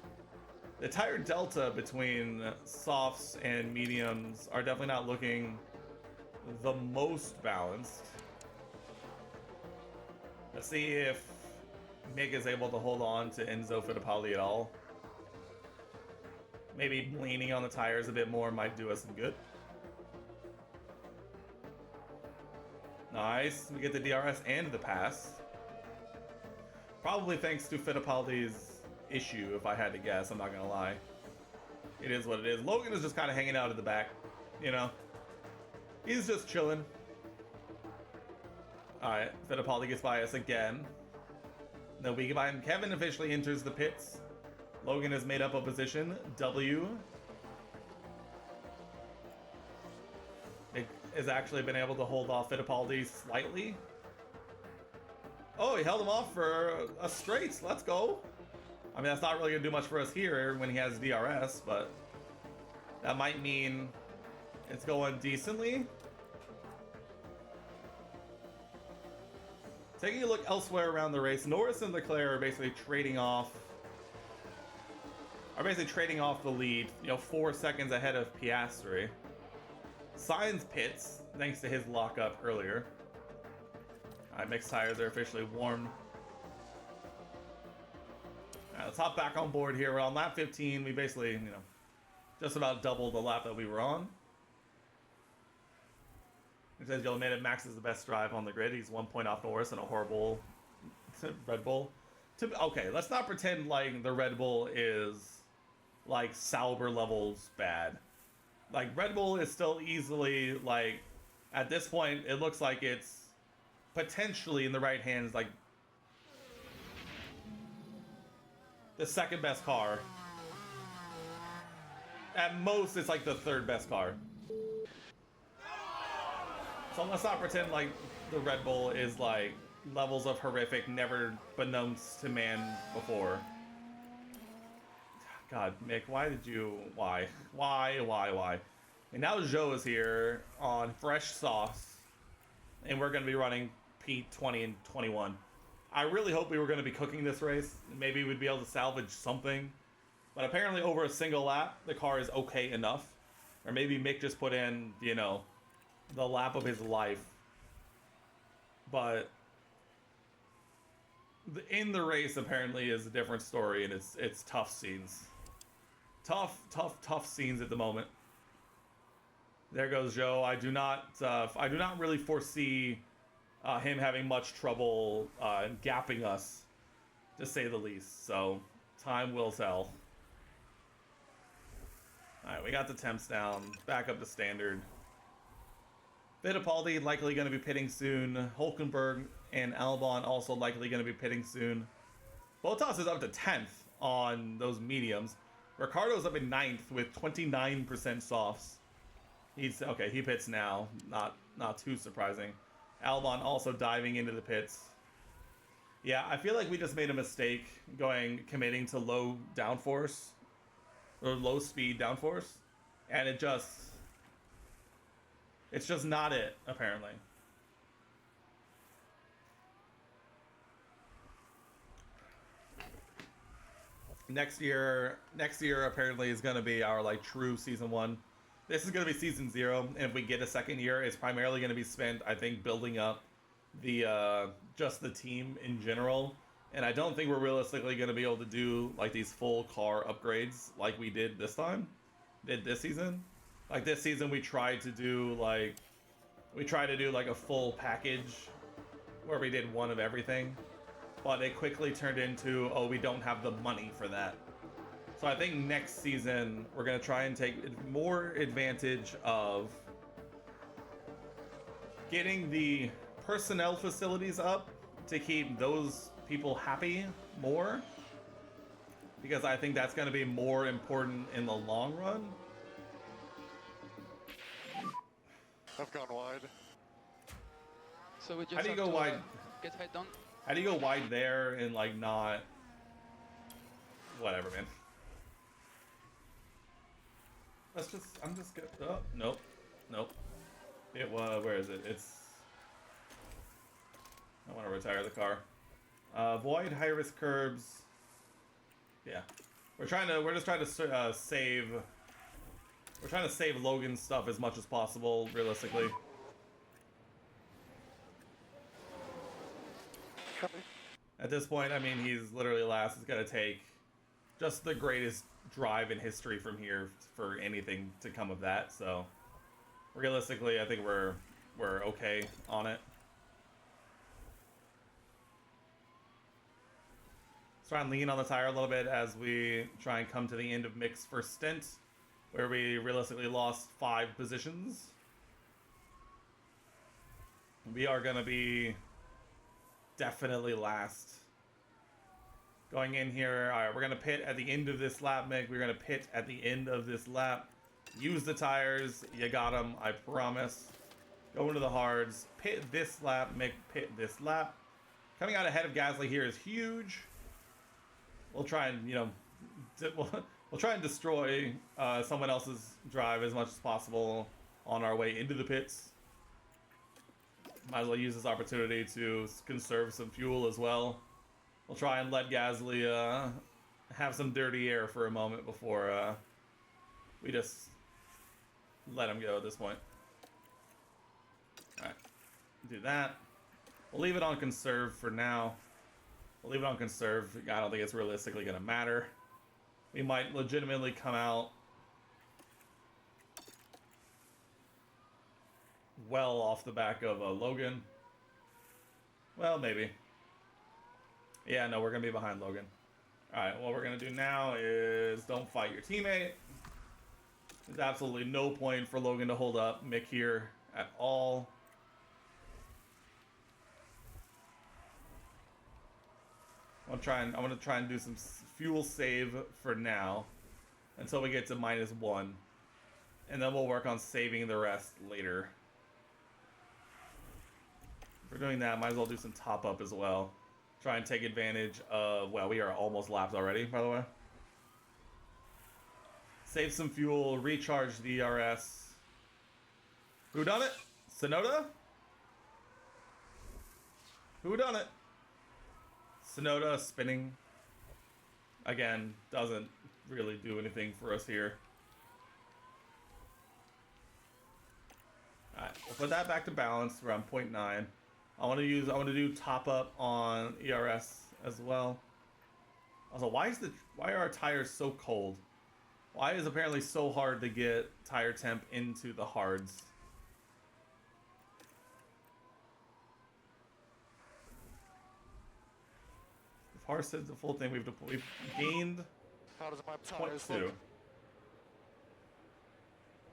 The tire delta between softs and mediums are definitely not looking the most balanced. Let's see if Mick is able to hold on to Enzo Fittipaldi at all. Maybe leaning on the tires a bit more might do us some good. Nice. We get the DRS and the pass. Probably thanks to Fittipaldi's issue, if I had to guess. I'm not gonna lie. It is what it is. Logan is just kind of hanging out at the back. He's just chilling. Alright, Fittipaldi gets by us again. No, we get by him. Kevin officially enters the pits. Logan has made up a position. W. It has actually been able to hold off Fittipaldi slightly. Oh, he held him off for a straight. Let's go. I mean, that's not really going to do much for us here when he has DRS, but that might mean it's going decently. Taking a look elsewhere around the race, Norris and Leclerc are basically trading off the lead, 4 seconds ahead of Piastri. Sainz pits, thanks to his lockup earlier. Alright, mixed tires are officially warmed. Let's hop back on board here. We're on lap 15. We basically, just about double the lap that we were on. It says you'll admit it, Max is the best drive on the grid. He's 1 point off Norris in a horrible Red Bull. Okay, let's not pretend like the Red Bull is like Sauber levels bad. Like Red Bull is still easily like, at this point, it looks like it's potentially in the right hands, like the second best car. At most, it's like the third best car. So let's not pretend like the Red Bull is like levels of horrific, never been known to man before. God, Mick, why did you... Why? And now Joe is here on fresh sauce, and we're going to be running P20 and 21. I really hope we were going to be cooking this race. Maybe we'd be able to salvage something. But apparently over a single lap, the car is okay enough. Or maybe Mick just put in, you know, the lap of his life. But in the race apparently is a different story, and it's tough scenes. Tough scenes at the moment. There goes Joe. I do not really foresee him having much trouble gapping us, to say the least. So time will tell. All right, we got the temps down, back up to standard. Fittipaldi likely going to be pitting soon. Hulkenberg and Albon also likely going to be pitting soon. Bottas is up to 10th on those mediums. Ricardo's up in 9th with 29% softs. He pits now. Not too surprising. Albon also diving into the pits. Yeah, I feel like we just made a mistake committing to low downforce or low speed downforce, and it's just not it, apparently. Next year apparently is going to be our like true season 1. This is going to be season 0, and if we get a second year, it's primarily going to be spent, I think, building up the just the team in general. And I don't think we're realistically going to be able to do like these full car upgrades like we did this season. Like this season, we tried to do like a full package where we did one of everything, but it quickly turned into, oh, we don't have the money for that. So I think next season we're going to try and take more advantage of getting the personnel facilities up to keep those people happy more, because I think that's going to be more important in the long run. I've gone wide. So we just How do you have go to, wide? Get height done. How do you go wide there and like not... Whatever, man. I'm just gonna... Oh, nope. Where is it? I want to retire the car. Avoid high-risk curbs. Yeah. We're just trying to save... We're trying to save Logan's stuff as much as possible, realistically. Copy. At this point, I mean, he's literally last. It's going to take just the greatest drive in history from here for anything to come of that. So, realistically, I think we're okay on it. Let's try and lean on the tire a little bit as we try and come to the end of Mick's first stint, where we realistically lost 5 positions. We are going to be definitely last. Going in here, all right, we're going to pit at the end of this lap, Mick. We're going to pit at the end of this lap. Use the tires. You got them, I promise. Go into the hards. Pit this lap, Mick. Pit this lap. Coming out ahead of Gasly here is huge. We'll try and, we'll try and destroy someone else's drive as much as possible on our way into the pits. Might as well use this opportunity to conserve some fuel as well. We'll try and let Gasly have some dirty air for a moment before we just let him go at this point. Alright, do that. We'll leave it on conserve for now. We'll leave it on conserve. I don't think it's realistically going to matter. We might legitimately come out well off the back of Logan. Well, maybe. Yeah, no, we're going to be behind Logan. Alright, what we're going to do now is don't fight your teammate. There's absolutely no point for Logan to hold up Mick here at all. I'm gonna try and do some fuel save for now until we get to -1, and then we'll work on saving the rest later. If we're doing that, might as well do some top up as well. Try and take advantage of, well, we are almost lapped already, by the way. Save some fuel, recharge the ERS. Who done it? Sonoda? Who done it? Sonoda spinning. Again, doesn't really do anything for us here. Alright, we'll put that back to balance. We're on 0.9. I want to do top up on ERS as well. Also, why are our tires so cold? Why is it apparently so hard to get tire temp into the hards? If hard said the full thing, we've gained How does my tires 0.2. look?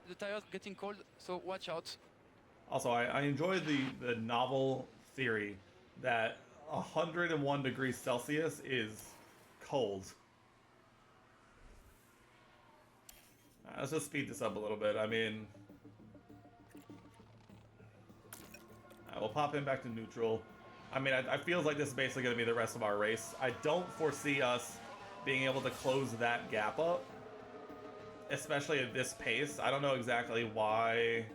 The tires getting cold, so watch out. Also, I enjoy the novel theory that 101 degrees Celsius is cold. Let's just speed this up a little bit. I mean, we'll pop in back to neutral. I mean, I feel like this is basically going to be the rest of our race. I don't foresee us being able to close that gap up, especially at this pace. I don't know exactly why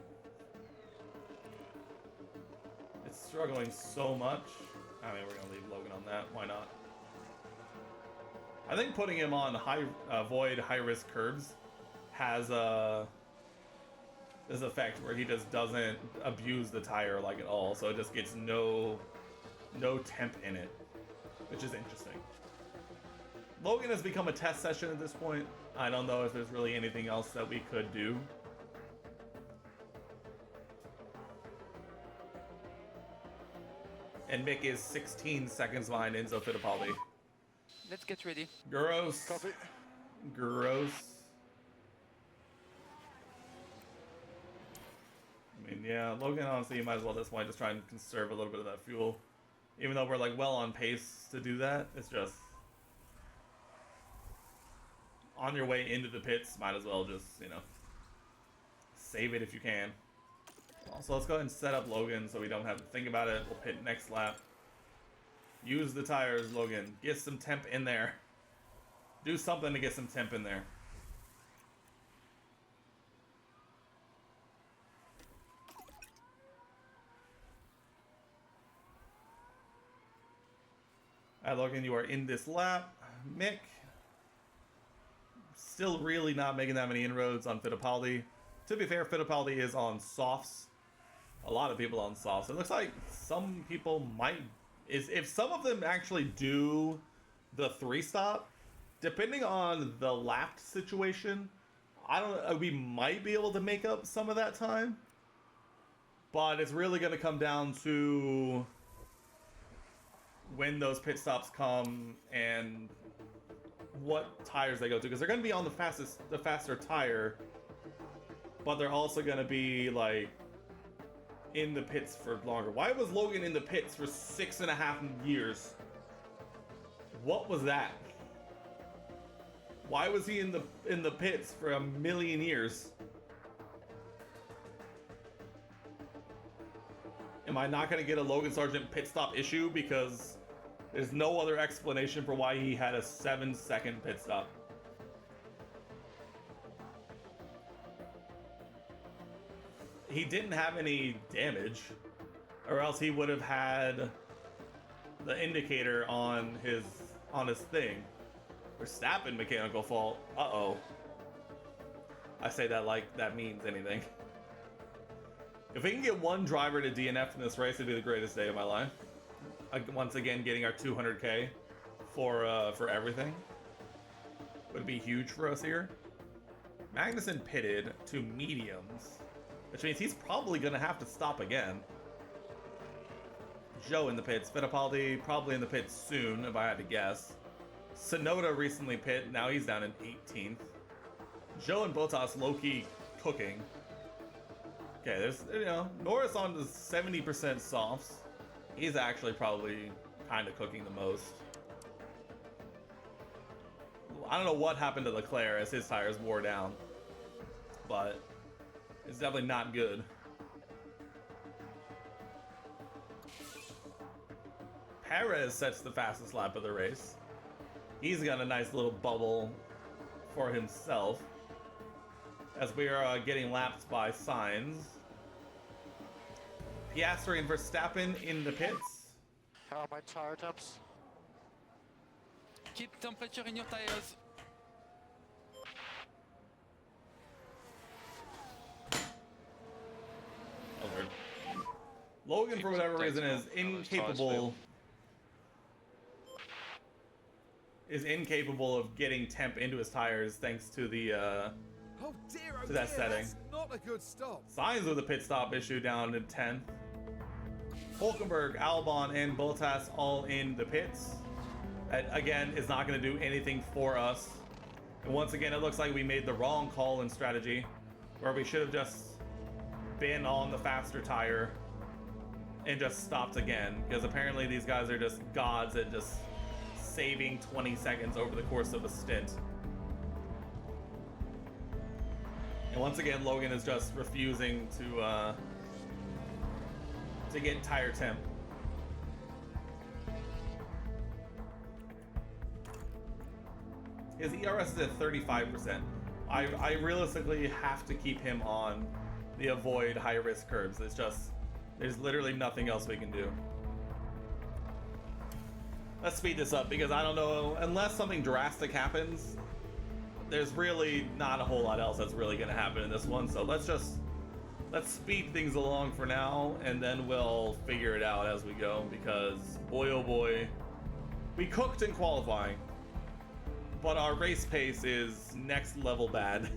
it's struggling so much. I mean, we're going to leave Logan on that. Why not? I think putting him on void high-risk curbs has this effect where he just doesn't abuse the tire like at all, so it just gets no temp in it, which is interesting. Logan has become a test session at this point. I don't know if there's really anything else that we could do. And Mick is 16 seconds behind Enzo Fittipaldi. Let's get ready. Gross. Copy. Gross. I mean, yeah, Logan, honestly, you might as well at this point just try and conserve a little bit of that fuel. Even though we're, like, well on pace to do that, it's just... on your way into the pits, might as well just, you know, save it if you can. Also, let's go ahead and set up Logan so we don't have to think about it. We'll pit next lap. Use the tires, Logan. Get some temp in there. Do something to get some temp in there. Alright, Logan, you are in this lap. Mick, still really not making that many inroads on Fittipaldi. To be fair, Fittipaldi is on softs. A lot of people on softs. It looks like some people might... if some of them actually do the 3-stop, depending on the lapped situation, we might be able to make up some of that time. But it's really going to come down to when those pit stops come and what tires they go to, because they're going to be on the faster tire, but they're also going to be like in the pits for longer. Why was Logan in the pits for 6.5 years? What was that? Why was he in the pits for 1,000,000 years? Am I not going to get a Logan Sargent pit stop issue because there's no other explanation for why he had a 7-second pit stop? He didn't have any damage, or else he would have had the indicator on his thing. Verstappen mechanical fault. Uh-oh. I say that like that means anything. If we can get one driver to DNF in this race, it'd be the greatest day of my life. Once again, getting our 200K for everything would be huge for us here. Magnussen pitted to mediums. which means he's probably gonna have to stop again. Joe in the pits. Fittipaldi probably in the pits soon, if I had to guess. Sonoda recently pit, now he's down in 18th. Joe and Bottas low-key cooking. Okay, there's, you know, Norris on the 70% softs. He's actually probably kind of cooking the most. I don't know what happened to Leclerc as his tires wore down, but it's definitely not good. Perez sets the fastest lap of the race. He's got a nice little bubble for himself as we are getting lapped by Sainz. Piastri and Verstappen in the pits. How are my tire temps? Keep temperature in your tires. Oh, Lord. Logan, for whatever reason, is incapable of getting temp into his tires thanks to the Oh dear, oh to that dear, setting. that's not a good stop. Signs with a pit stop issue down in 10th. Hulkenberg, Albon, and Bottas all in the pits. That, again, is not going to do anything for us. And once again, it looks like we made the wrong call in strategy, where we should have just been on the faster tire and just stopped again, because apparently these guys are just gods at just saving 20 seconds over the course of a stint. And once again, Logan is just refusing to get tire temp. His ERS is at 35%. I realistically have to keep him on the avoid high risk curbs. It's just, there's literally nothing else we can do. Let's speed this up because I don't know, unless something drastic happens, there's really not a whole lot else that's really going to happen in this one. So let's speed things along for now, and then we'll figure it out as we go, because boy oh boy, we cooked in qualifying, but our race pace is next level bad.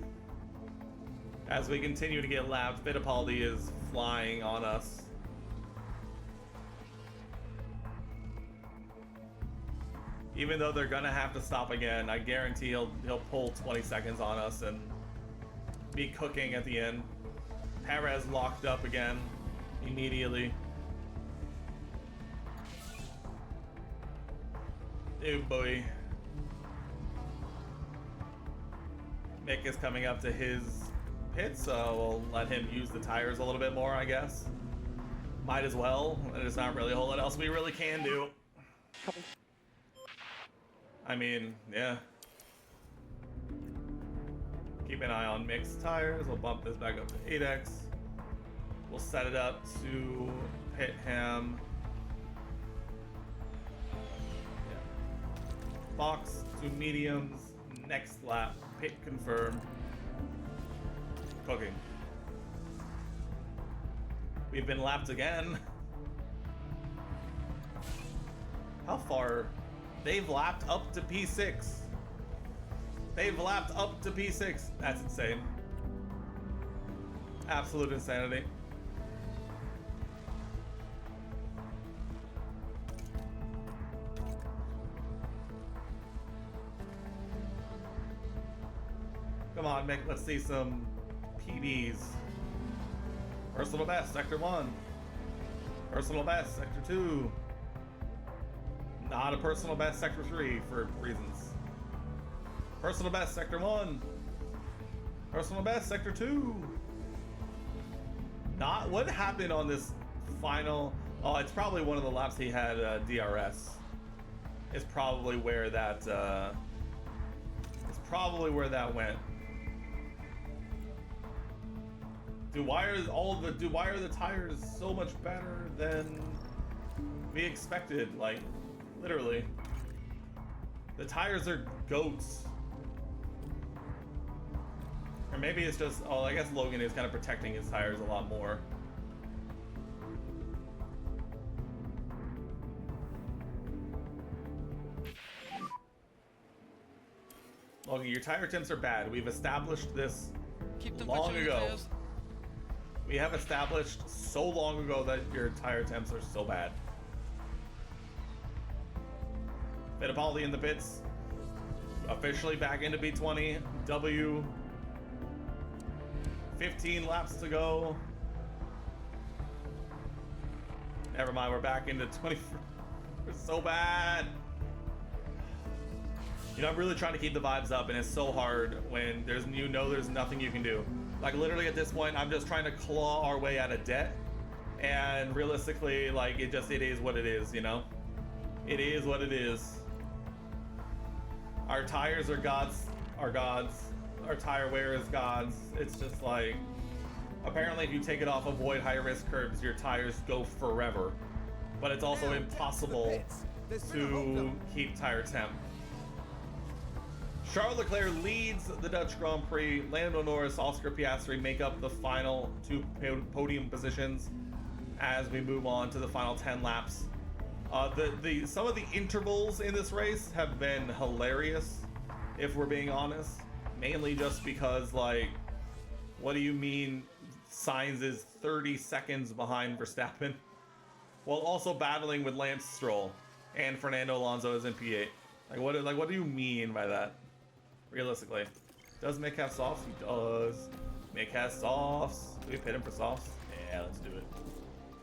As we continue to get lapped, Fittipaldi is flying on us. Even though they're gonna have to stop again, I guarantee he'll pull 20 seconds on us and be cooking at the end. Perez locked up again immediately. Oh boy. Mick is coming up to his pit, so we'll let him use the tires a little bit more, I guess. Might as well. There's not really a whole lot else we really can do. I mean, yeah. Keep an eye on Mick's tires. We'll bump this back up to 8x. We'll set it up to pit him. Yeah. Box to mediums. Next lap. Pit confirmed. Cooking. We've been lapped again. How far? They've lapped up to P6. They've lapped up to P6. That's insane. Absolute insanity. Come on, Mick, let's see some PBs. Personal best, Sector 1. Personal best, Sector 2. Not a personal best, Sector 3 for reasons. Personal best, Sector 1. Personal best, Sector 2. Not what happened on this final. Oh, it's probably one of the laps he had DRS. It's probably where that. It's probably where that went. Why are the tires so much better than we expected? Like, literally, the tires are goats. Or maybe it's just, oh, I guess Logan is kind of protecting his tires a lot more. Logan, your tire temps are bad. We've established this Keep long temperature in your ago. tires. We have established so long ago that your tire temps are so bad. Fittipaldi in the pits. Officially back into B20. W. 15 laps to go. Never mind, we're back into 20. We're so bad. You know, I'm really trying to keep the vibes up, and it's so hard when there's nothing you can do. Like, literally at this point, I'm just trying to claw our way out of debt. And realistically, like, it is what it is, you know? It is what it is. Our tires are gods. Our tire wear is gods. It's just like, apparently if you take it off avoid high risk curbs, your tires go forever. But it's also impossible to keep tire temp. Charles Leclerc leads the Dutch Grand Prix. Lando Norris, Oscar Piastri make up the final 2 podium positions as we move on to the final 10 laps. Some of the intervals in this race have been hilarious, if we're being honest. Mainly just because, like, what do you mean Sainz is 30 seconds behind Verstappen? While also battling with Lance Stroll and Fernando Alonso as in P8. What do you mean by that? Realistically. Does Mick have softs? He does. Mick has softs. Do we pit him for softs? Yeah, let's do it.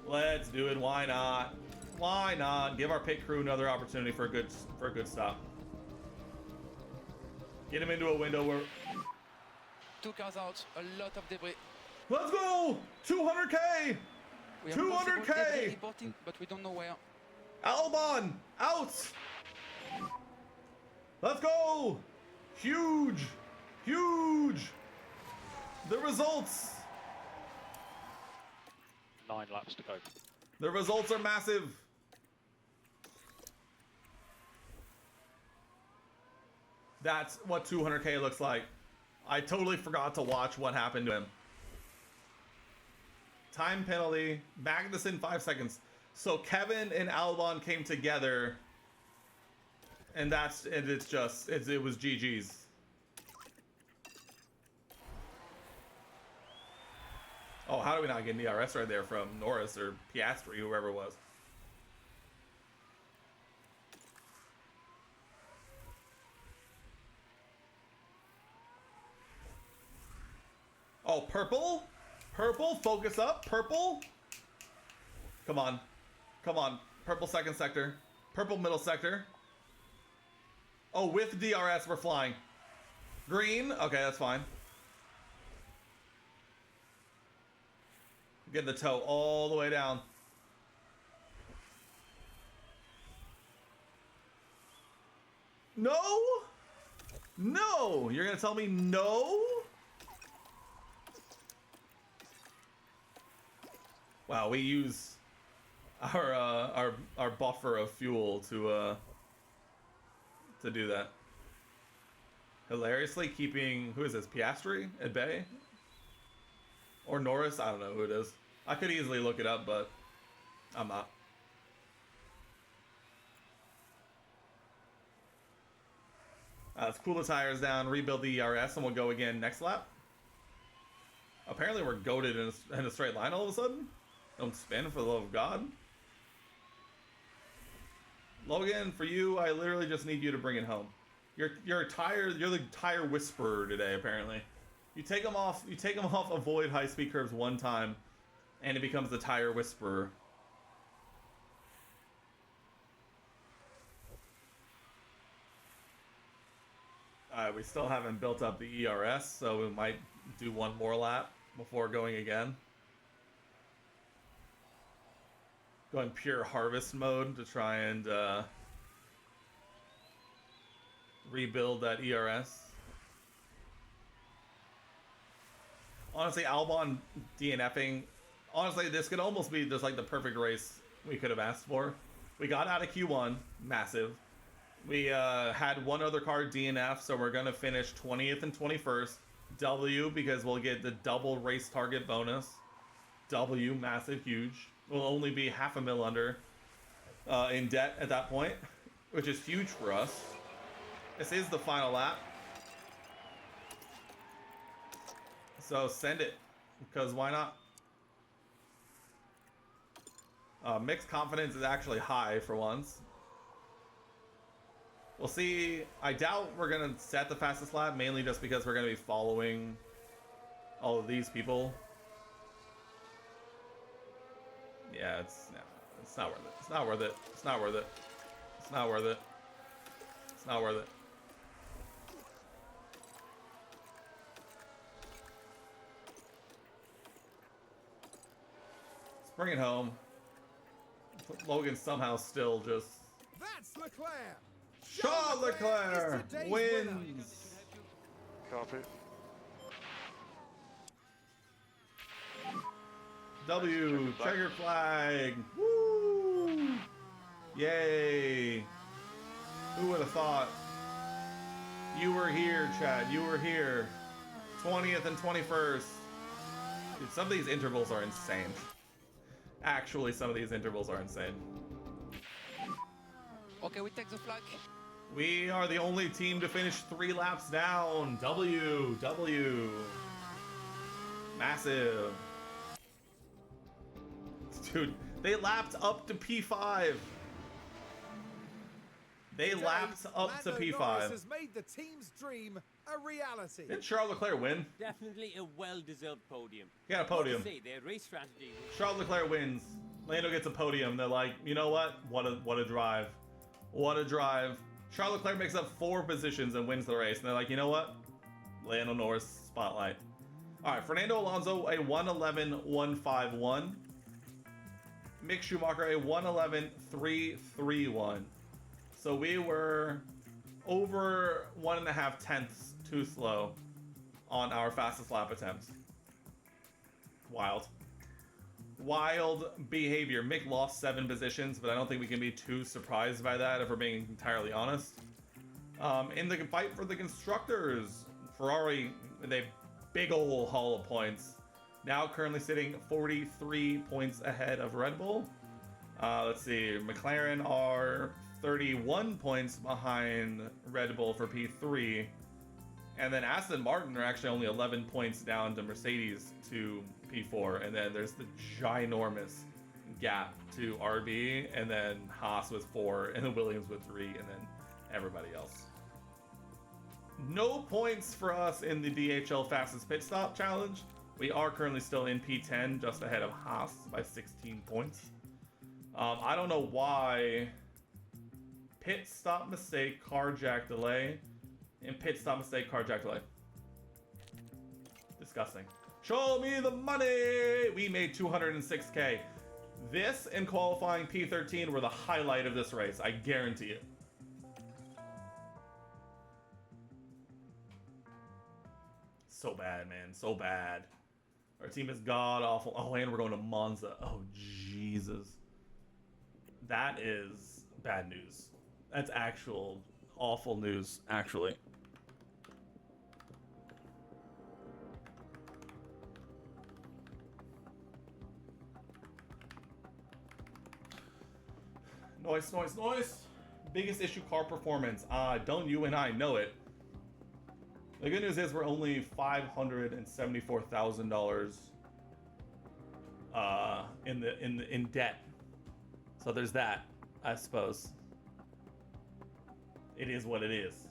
Let's do it. Why not? Why not? Give our pit crew another opportunity for a good stop. Get him into a window where 2 cars out, a lot of debris. Let's go! 200k! We have possible 200k! debris reporting, but we don't know where. Albon out! Let's go! Huge! Huge! The results! 9 laps to go. The results are massive. That's what 200k looks like. I totally forgot to watch what happened to him. Time penalty. Magnussen 5 seconds. So Kevin and Albon came together, and it was GG's. Oh, how do we not get an DRS right there from Norris or Piastri, whoever it was? Oh, purple? Purple, focus up, purple. Come on. Come on. Purple second sector. Purple middle sector. Oh, with DRS, we're flying. Green, okay, that's fine. Get the toe all the way down. No? No! You're gonna tell me no? Wow, we use our buffer of fuel to do that. Hilariously keeping, who is this, Piastri at bay? Or Norris? I don't know who it is. I could easily look it up, but I'm not. Let's cool the tires down, rebuild the ERS, and we'll go again next lap. Apparently we're goated in a straight line all of a sudden. Don't spin, for the love of God. Logan, for you, I literally just need you to bring it home. You're the tire whisperer today, apparently. You take them off avoid high speed curves one time, and it becomes the tire whisperer. We still haven't built up the ERS, so we might do one more lap before going again. Going pure harvest mode to try and rebuild that ERS. Honestly, Albon DNFing. Honestly, this could almost be just like the perfect race we could have asked for. We got out of Q1, massive. We had one other car DNF, so we're going to finish 20th and 21st. W, because we'll get the double race target bonus. W, massive, huge. We'll only be $500,000 under in debt at that point, which is huge for us. This is the final lap. So send it, because why not? Mixed confidence is actually high for once. We'll see. I doubt we're going to set the fastest lap, mainly just because we're going to be following all of these people. Yeah, it's not worth it. It's not worth it. It's not worth it. It's not worth it. It's not worth it. Let's bring it home. Logan somehow still just... That's Leclerc. Charles Leclerc is today's wins. Copy. W, checker flag. Woo! Yay. Who would have thought? You were here, Chad. You were here. 20th and 21st. Dude, some of these intervals are insane. Actually, some of these intervals are insane. Okay, we take the flag. We are the only team to finish 3 laps down. W. Massive. Dude, they lapped up to P5. They lapped up to Lando Norris P5. has made the team's dream a reality. Did Charles Leclerc win? Definitely a well-deserved podium. He got a podium. Say, their race strategy was Charles Leclerc wins. Lando gets a podium. They're like, you know what? What a drive. What a drive. Charles Leclerc makes up 4 positions and wins the race. And they're like, you know what? Lando Norris spotlight. All right, Fernando Alonso a 111.151. Mick Schumacher a 111.331. So we were over 1.5 tenths too slow on our fastest lap attempts. Wild behavior. Mick lost 7 positions, but I don't think we can be too surprised by that if we're being entirely honest. In the fight for the constructors, Ferrari with a big ol' haul of points. Now currently sitting 43 points ahead of Red Bull. Let's see, McLaren are 31 points behind Red Bull for P3. And then Aston Martin are actually only 11 points down to Mercedes to P4. And then there's the ginormous gap to RB, and then Haas with 4, and then Williams with 3, and then everybody else. No points for us in the DHL fastest pit stop challenge. We are currently still in P10, just ahead of Haas by 16 points. I don't know why. Pit stop mistake, car jack delay, and pit stop mistake, car jack delay. Disgusting. Show me the money! We made 206K. This and qualifying P13 were the highlight of this race, I guarantee it. So bad, man, so bad. Our team is god awful. Oh, and we're going to Monza. Oh, Jesus. That is bad news. That's actual awful news, actually. Noise. Biggest issue, car performance. Don't you and I know it. The good news is we're only $574,000 in debt. So there's that, I suppose. It is what it is.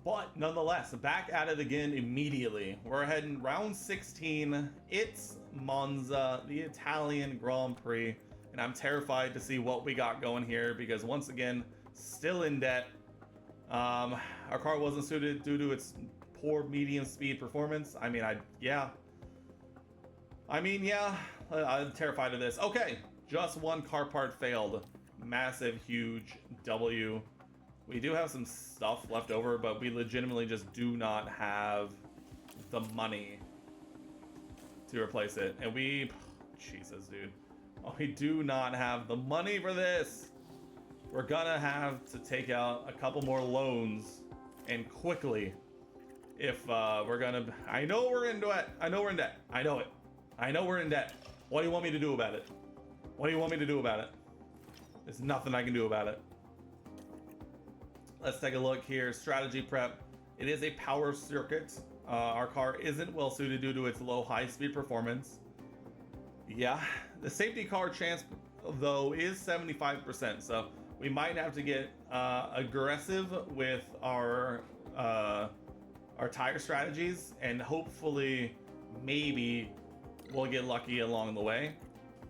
But nonetheless, back at it again immediately. We're heading round 16. It's Monza, the Italian Grand Prix. And I'm terrified to see what we got going here because once again, still in debt. Our car wasn't suited due to its poor medium speed performance. I'm terrified of this. Okay, just one car part failed. Massive, huge W. We do have some stuff left over, but we legitimately just do not have the money to replace it. And Jesus, dude. We do not have the money for this. We're gonna have to take out a couple more loans, and quickly, if we're gonna... I know we're in debt. I know we're in debt. I know it. I know we're in debt. What do you want me to do about it? What do you want me to do about it? There's nothing I can do about it. Let's take a look here. Strategy prep. It is a power circuit. Our car isn't well suited due to its low high speed performance. Yeah, the safety car chance though is 75%, so we might have to get aggressive with our tire strategies, and hopefully maybe we'll get lucky along the way.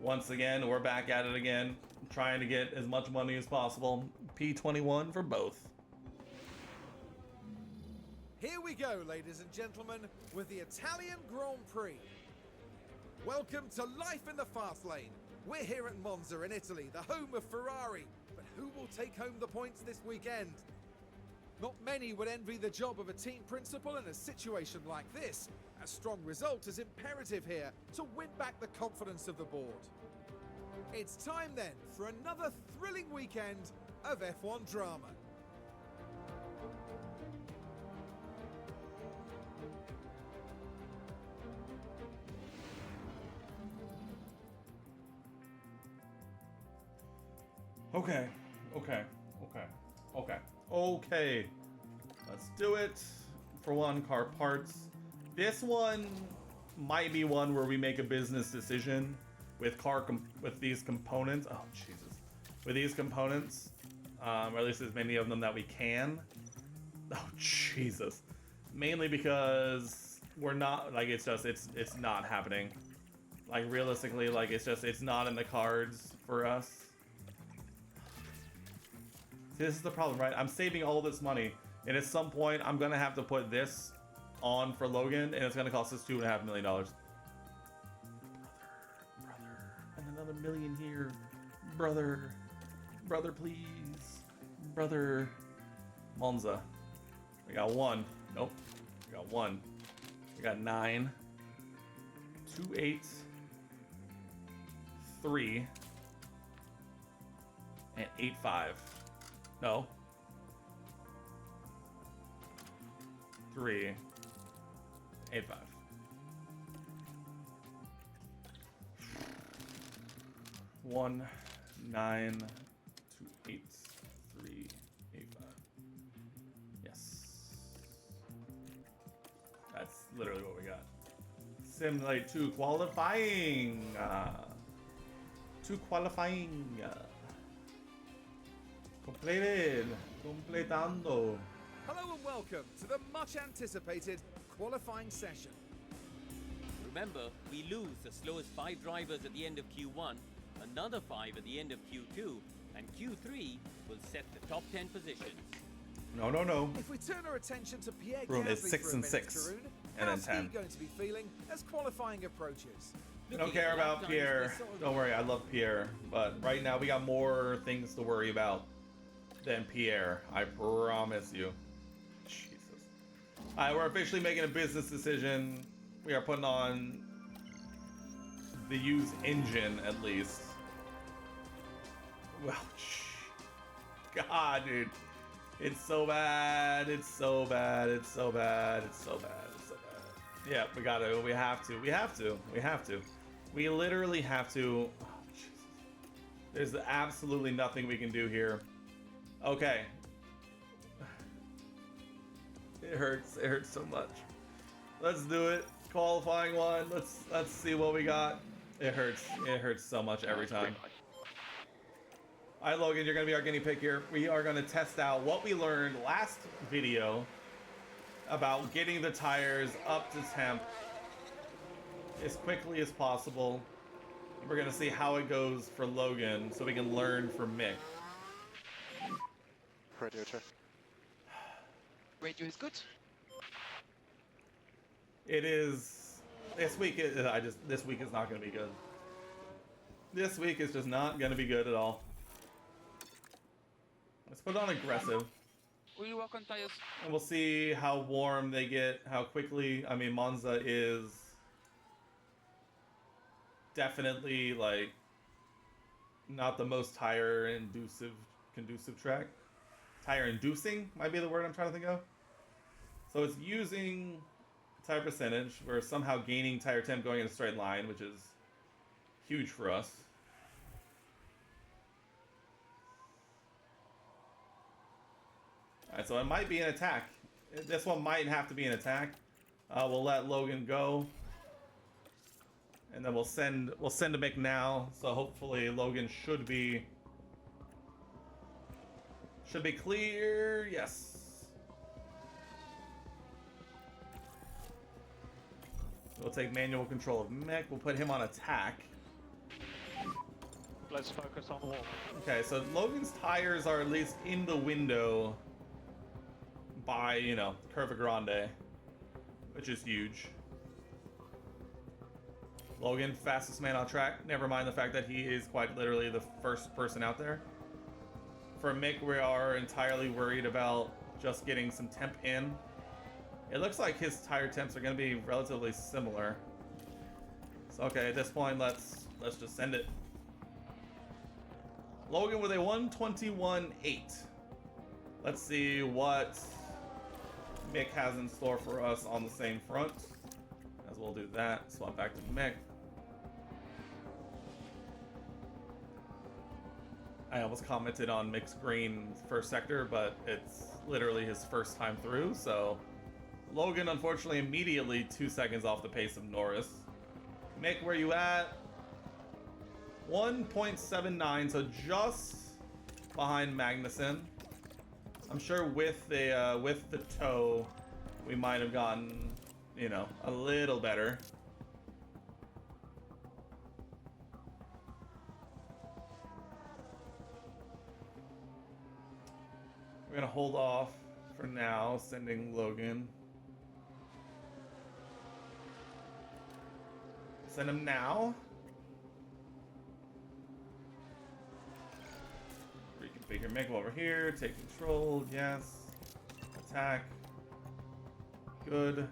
Once again, we're back at it again, trying to get as much money as possible. P21 for both. Here we go, ladies and gentlemen, with the Italian Grand Prix. Welcome to life in the fast lane. We're here at Monza in Italy, the home of Ferrari. But who will take home the points this weekend? Not many would envy the job of a team principal in a situation like this. A strong result is imperative here to win back the confidence of the board. It's time then for another thrilling weekend of F1 drama. Okay. Let's do it. For one, car parts. This one might be one where we make a business decision with with these components. Oh Jesus! With these components, or at least as many of them that we can. Oh Jesus! Mainly because we're not like it's not happening. Like realistically, like it's not in the cards for us. See, this is the problem, right? I'm saving all this money, and at some point, I'm gonna have to put this on for Logan, and it's gonna cost us $2.5 million. Brother, and another million here, brother, please, brother. Monza, we got one. Nope, we got one. We got 9, 2 8, 3, and 8 5. No. 3, 8 5. One, 9, 2 8, 3, 8 5. Yes. That's literally what we got. Simulate 2 qualifying. 2 qualifying. Completed. Completando. Hello and welcome to the much anticipated qualifying session. Remember, we lose the slowest 5 drivers at the end of Q1, another 5 at the end of Q2, and Q3 will set the top 10 positions. No. If we turn our attention to Pierre Room is Gasly 6 for a and minute, 6, Karun, and then how's 10. he going to be feeling as qualifying approaches? I don't care about Pierre. Don't worry, I love Pierre. But right now we got more things to worry about than Pierre. I promise you. Jesus. Alright, we're officially making a business decision. We are putting on the used engine at least. Well, God, dude. It's so bad. It's so bad. It's so bad. It's so bad. It's so bad. Yeah, we gotta. We have to. We have to. We have to. We literally have to. Oh, Jesus. There's absolutely nothing we can do here. Okay. It hurts. It hurts so much. Let's do it. Qualifying one. Let's see what we got. It hurts. It hurts so much every time. All right, Logan, you're gonna be our guinea pig here. We are gonna test out what we learned last video about getting the tires up to temp as quickly as possible. We're gonna see how it goes for Logan, so we can learn from Mick. Radiator. Radio is good. It is. This week is. This week is not gonna be good. This week is just not gonna be good at all. Let's put on aggressive. We'll work on tires. And we'll see how warm they get, how quickly. I mean, Monza is definitely like not the most conducive track. Tire inducing might be the word I'm trying to think of. So it's using tire percentage. We're somehow gaining tire temp going in a straight line, which is huge for us. Alright, so it might be an attack. This one might have to be an attack. We'll let Logan go. And then we'll send a Mick now, so hopefully Logan should be clear. Yes. We'll take manual control of Mick. We'll put him on attack. Let's focus on the wall. Okay, so Logan's tires are at least in the window by, you know, Curva Grande, which is huge. Logan, fastest man on track. Never mind the fact that he is quite literally the first person out there. For Mick, we are entirely worried about just getting some temp in. It looks like his tire temps are going to be relatively similar. So okay, at this point, let's just send it. Logan with a 121.8. Let's see what Mick has in store for us on the same front. As we'll do that. Swap back to Mick. I almost commented on Mick's green first sector, but it's literally his first time through, so Logan, unfortunately, immediately 2 seconds off the pace of Norris. Mick, where you at? 1.79, so just behind Magnussen. I'm sure with the toe, we might have gotten, you know, a little better. We're gonna hold off for now, sending Logan. Send him now. Reconfigure Mick over here. Take control. Yes. Attack. Good.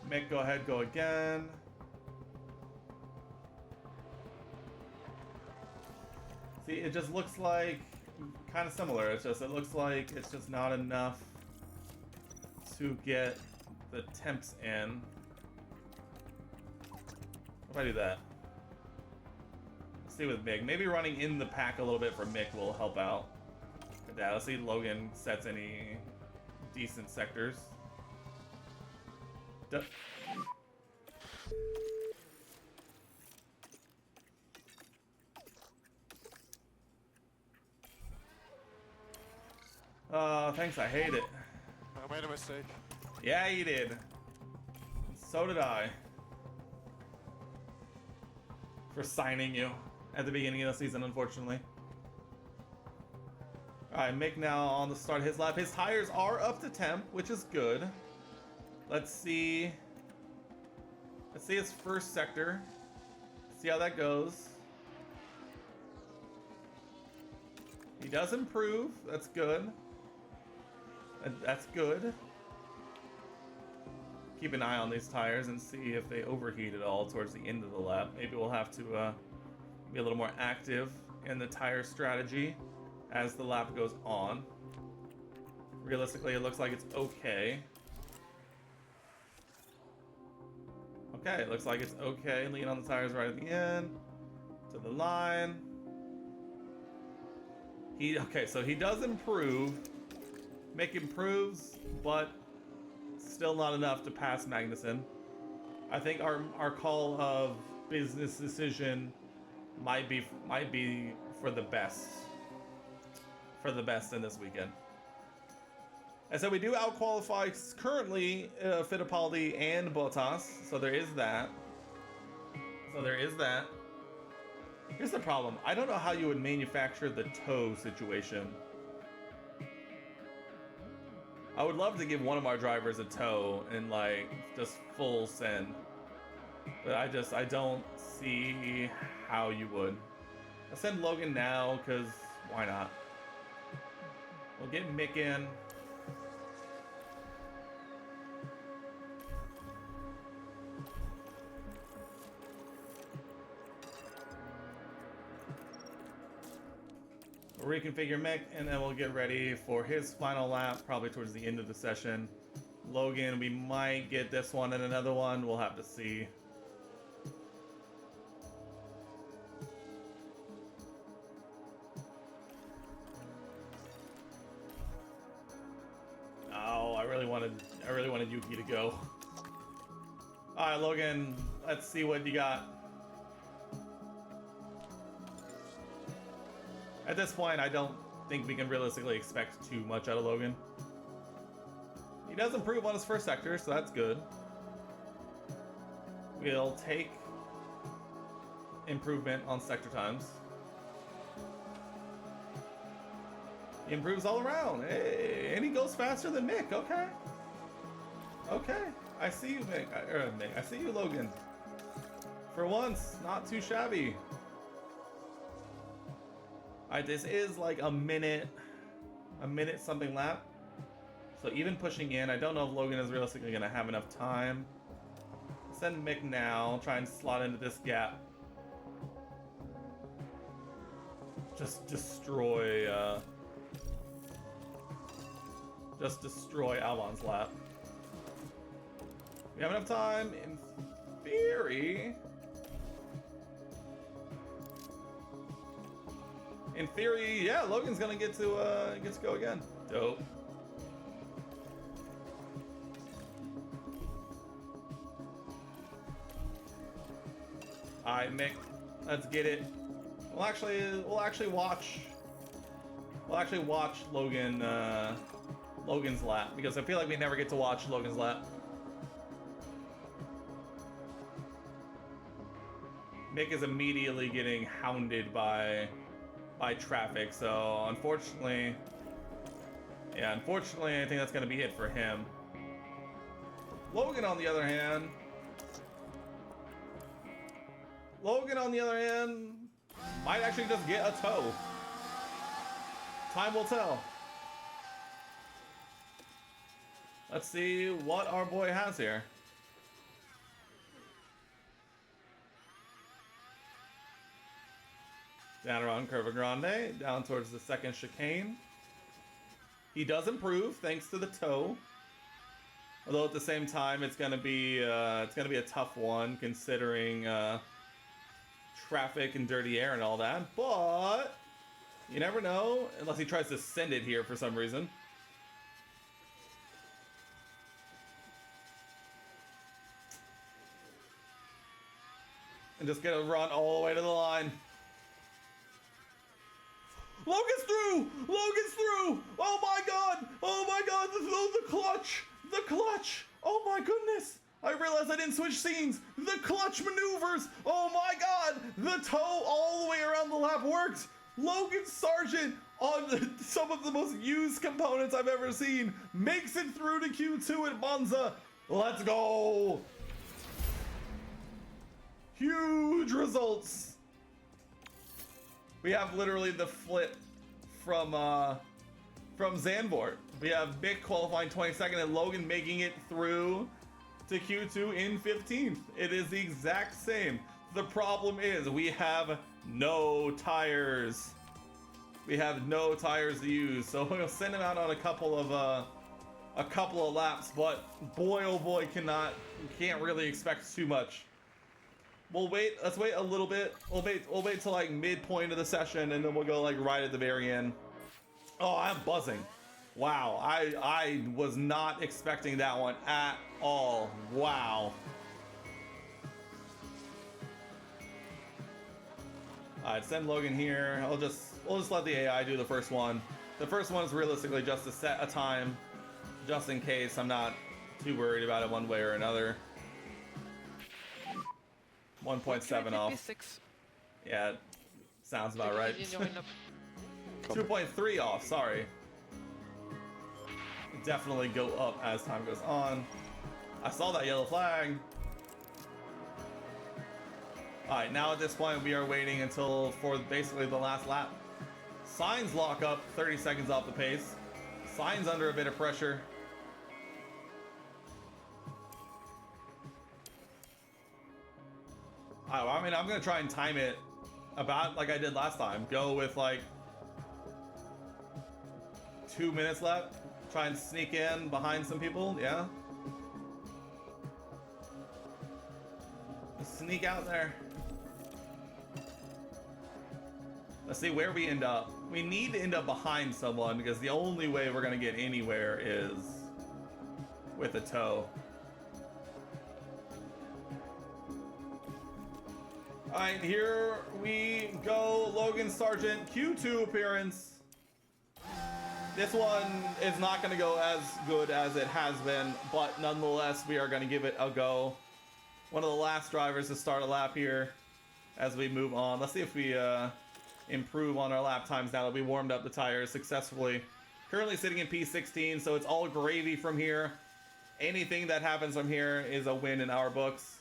Mick, go ahead. Go again. See, it just looks like kind of similar. It looks like it's just not enough to get the temps in. What if I do that? Let's see with Mick. Maybe running in the pack a little bit for Mick will help out. Yeah, let's see if Logan sets any decent sectors. Thanks, I hate it. I made a mistake. Yeah, you did. So did I. For signing you at the beginning of the season, unfortunately. Alright, Mick now on the start of his lap. His tires are up to temp, which is good. Let's see. Let's see his first sector. See how that goes. He does improve. That's good. That's good. Keep an eye on these tires and see if they overheat at all towards the end of the lap. Maybe we'll have to be a little more active in the tire strategy as the lap goes on. Realistically, it looks like it's okay. Okay, it looks like it's okay. Lean on the tires right at the end. To the line. Okay, so he does improve. Mick improves, but still not enough to pass Magnussen. I think our call of business decision might be for the best. For the best in this weekend. And so we do out-qualify currently Fittipaldi and Bottas, so there is that. Here's the problem. I don't know how you would manufacture the toe situation. I would love to give one of our drivers a toe and like just full send. But I don't see how you would. I'll send Logan now, because why not? We'll get Mick in. We'll reconfigure Mick, and then we'll get ready for his final lap, probably towards the end of the session. Logan, we might get this one and another one. We'll have to see. Oh, I really wanted Yuki to go. All right, Logan, let's see what you got. At this point, I don't think we can realistically expect too much out of Logan. He does improve on his first sector, so that's good. We'll take improvement on sector times. He improves all around. Hey, and he goes faster than Mick. Okay. Okay. I see you, Mick. I see you, Logan. For once, not too shabby. Alright, this is like a minute something lap. So even pushing in, I don't know if Logan is realistically going to have enough time. Send Mick now, try and slot into this gap. Just destroy Albon's lap. We have enough time, in theory. In theory, yeah, Logan's gonna get to go again. Dope. Alright, Mick, let's get it. We'll actually watch Logan's lap, because I feel like we never get to watch Logan's lap. Mick is immediately getting hounded by traffic, so unfortunately, I think that's gonna be it for him. Logan, on the other hand, might actually just get a tow. Time will tell. Let's see what our boy has here. Down around Curva Grande, down towards the second chicane. He does improve thanks to the tow. Although at the same time, it's gonna be a tough one considering traffic and dirty air and all that. But you never know, unless he tries to send it here for some reason. And just get a run all the way to the line. Logan's through! Logan's through! Oh my god! Oh my god! The clutch! The clutch! Oh my goodness! I realized I didn't switch scenes! The clutch maneuvers! Oh my god! The tow all the way around the lap worked! Logan Sargent on some of the most used components I've ever seen makes it through to Q2 at Monza. Let's go! Huge results! We have literally the flip from Zandvoort. We have Mick qualifying 22nd and Logan making it through to Q2 in 15th. It is the exact same. The problem is we have no tires. We have no tires to use, so we'll send him out on a couple of laps. But boy, oh boy, can't really expect too much. We'll wait. Let's wait a little bit. We'll wait till like midpoint of the session, and then we'll go like right at the very end. Oh, I'm buzzing! Wow, I was not expecting that one at all. Wow. All right, send Logan here. We'll just let the AI do the first one. The first one is realistically just to set a time, just in case. I'm not too worried about it one way or another. 1.7 off. Yeah, sounds about right. 2.3 off, sorry. Definitely go up as time goes on. I saw that yellow flag. Alright, now at this point we are waiting until for basically the last lap. Signs lock up 30 seconds off the pace. Signs under a bit of pressure. I mean, I'm gonna try and time it about like I did last time. Go with like 2 minutes left. Try and sneak in behind some people. Yeah. Sneak out there. Let's see where we end up. We need to end up behind someone because the only way we're gonna get anywhere is with a tow. All right, here we go. Logan Sargent, Q2 appearance. This one is not going to go as good as it has been, but nonetheless, we are going to give it a go. One of the last drivers to start a lap here as we move on. Let's see if we improve on our lap times now that we warmed up the tires successfully. Currently sitting in P16, so it's all gravy from here. Anything that happens from here is a win in our books.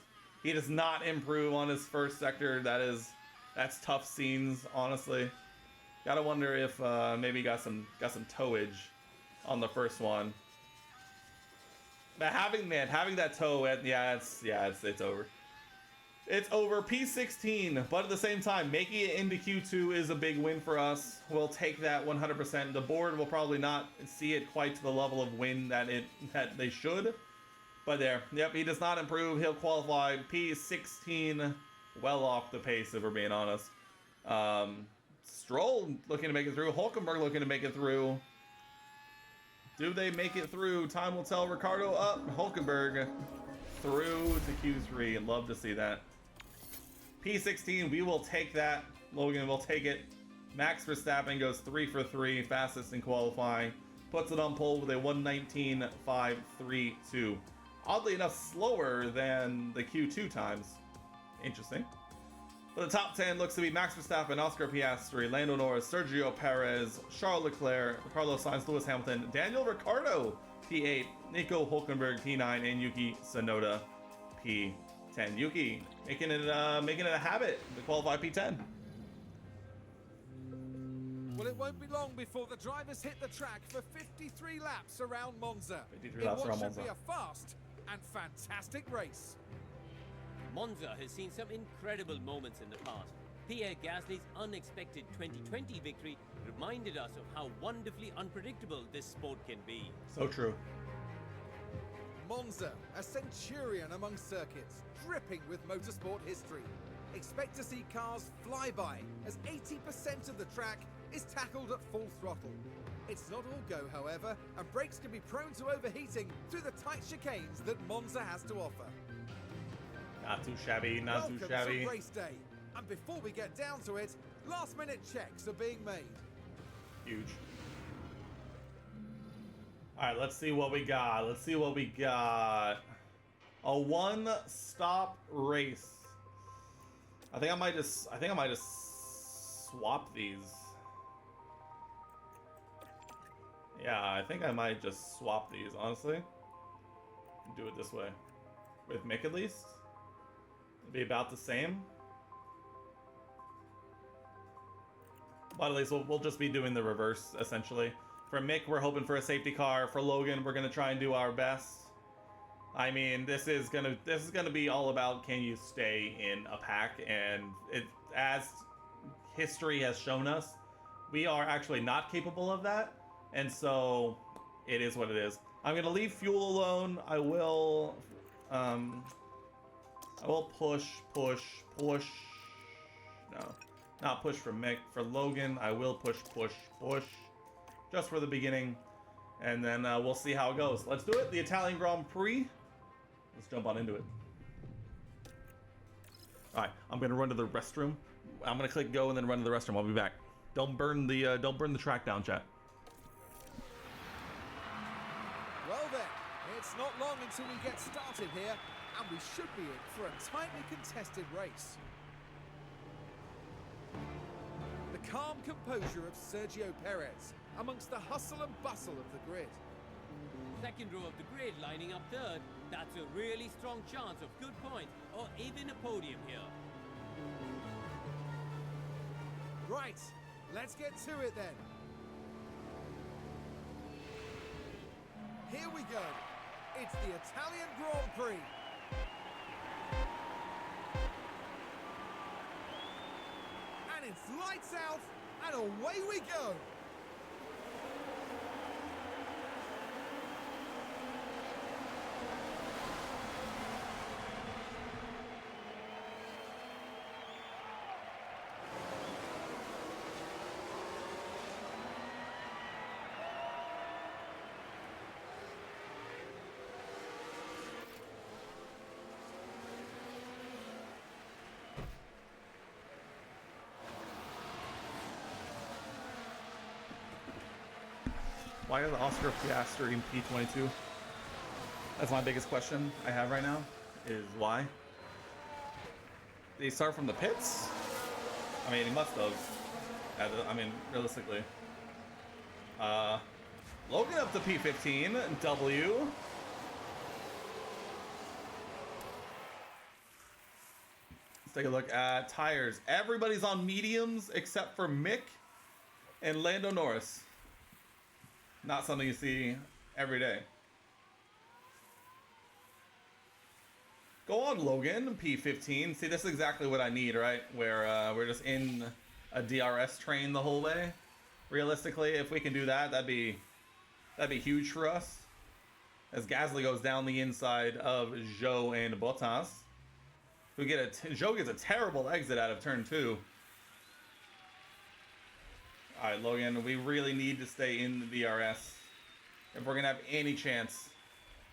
He does not improve on his first sector. That's tough scenes, honestly. Gotta wonder if maybe got some towage on the first one. But having that tow, it's over. It's over. P16, but at the same time, making it into Q2 is a big win for us. We'll take that 100%. The board will probably not see it quite to the level of win that they should. But there, yep, he does not improve. He'll qualify P16, well off the pace if we're being honest. Stroll looking to make it through. Hulkenberg looking to make it through. Do they make it through? Time will tell. Ricardo up. Hulkenberg through to Q3. Love to see that. P16, we will take that. Logan will take it. Max Verstappen goes 3 for 3. Fastest in qualifying. Puts it on pole with a 1:19.532. Oddly enough, slower than the Q2 times. Interesting. But the top 10 looks to be Max Verstappen, Oscar Piastri, Lando Norris, Sergio Perez, Charles Leclerc, Carlos Sainz, Lewis Hamilton, Daniel Ricciardo, P8, Nico Hulkenberg, P9, and Yuki Tsunoda, P10. Yuki making it a habit to qualify P10. Well, it won't be long before the drivers hit the track for 53 laps around Monza. 53 in laps what around should Monza. be a fast and fantastic race. Monza has seen some incredible moments in the past. Pierre Gasly's unexpected 2020 victory reminded us of how wonderfully unpredictable this sport can be. So true. Monza, a centurion among circuits, dripping with motorsport history. Expect to see cars fly by as 80% of the track is tackled at full throttle. It's not all go, however, and brakes can be prone to overheating through the tight chicanes that Monza has to offer. Not too shabby, not too Welcome shabby. to race day. And before we get down to it, last minute checks are being made. Huge. Alright, let's see what we got. Let's see what we got. A one-stop race. I think I might just swap these. Yeah, I think I might just swap these, honestly. Do it this way. With Mick at least. It'll be about the same. But at least we'll just be doing the reverse, essentially. For Mick, we're hoping for a safety car. For Logan, we're gonna try and do our best. I mean, this is gonna be all about can you stay in a pack, and as history has shown us, we are actually not capable of that, and so it is what it is. I'm gonna leave fuel alone. I will push. No, not push for Mick. For Logan, I will push, just for the beginning, and then we'll see how it goes. Let's do it. The Italian Grand Prix. Let's jump on into it. All right, I'm gonna run to the restroom. I'm gonna click go and then run to the restroom. I'll be back. Don't burn the track down, chat. Well then, it's not long until we get started here, and we should be in for a tightly contested race. The calm composure of Sergio Perez amongst the hustle and bustle of the grid. Second row of the grid lining up third. That's a really strong chance of good points or even a podium here. Right, let's get to it then. Here we go. It's the Italian Grand Prix. And it's lights out, and away we go. Why are the Oscar Piastri in P22? That's my biggest question I have right now, is why? Did he start from the pits? I mean, he must have. I mean, realistically. Logan up to P15, W. Let's take a look at tires. Everybody's on mediums except for Mick and Lando Norris. Not something you see every day. Go on, Logan, P15. See, this is exactly what I need, right? Where we're just in a DRS train the whole way. Realistically, if we can do that, that'd be huge for us. As Gasly goes down the inside of Zhou and Bottas. Zhou gets a terrible exit out of turn 2. Alright, Logan, we really need to stay in the DRS if we're going to have any chance.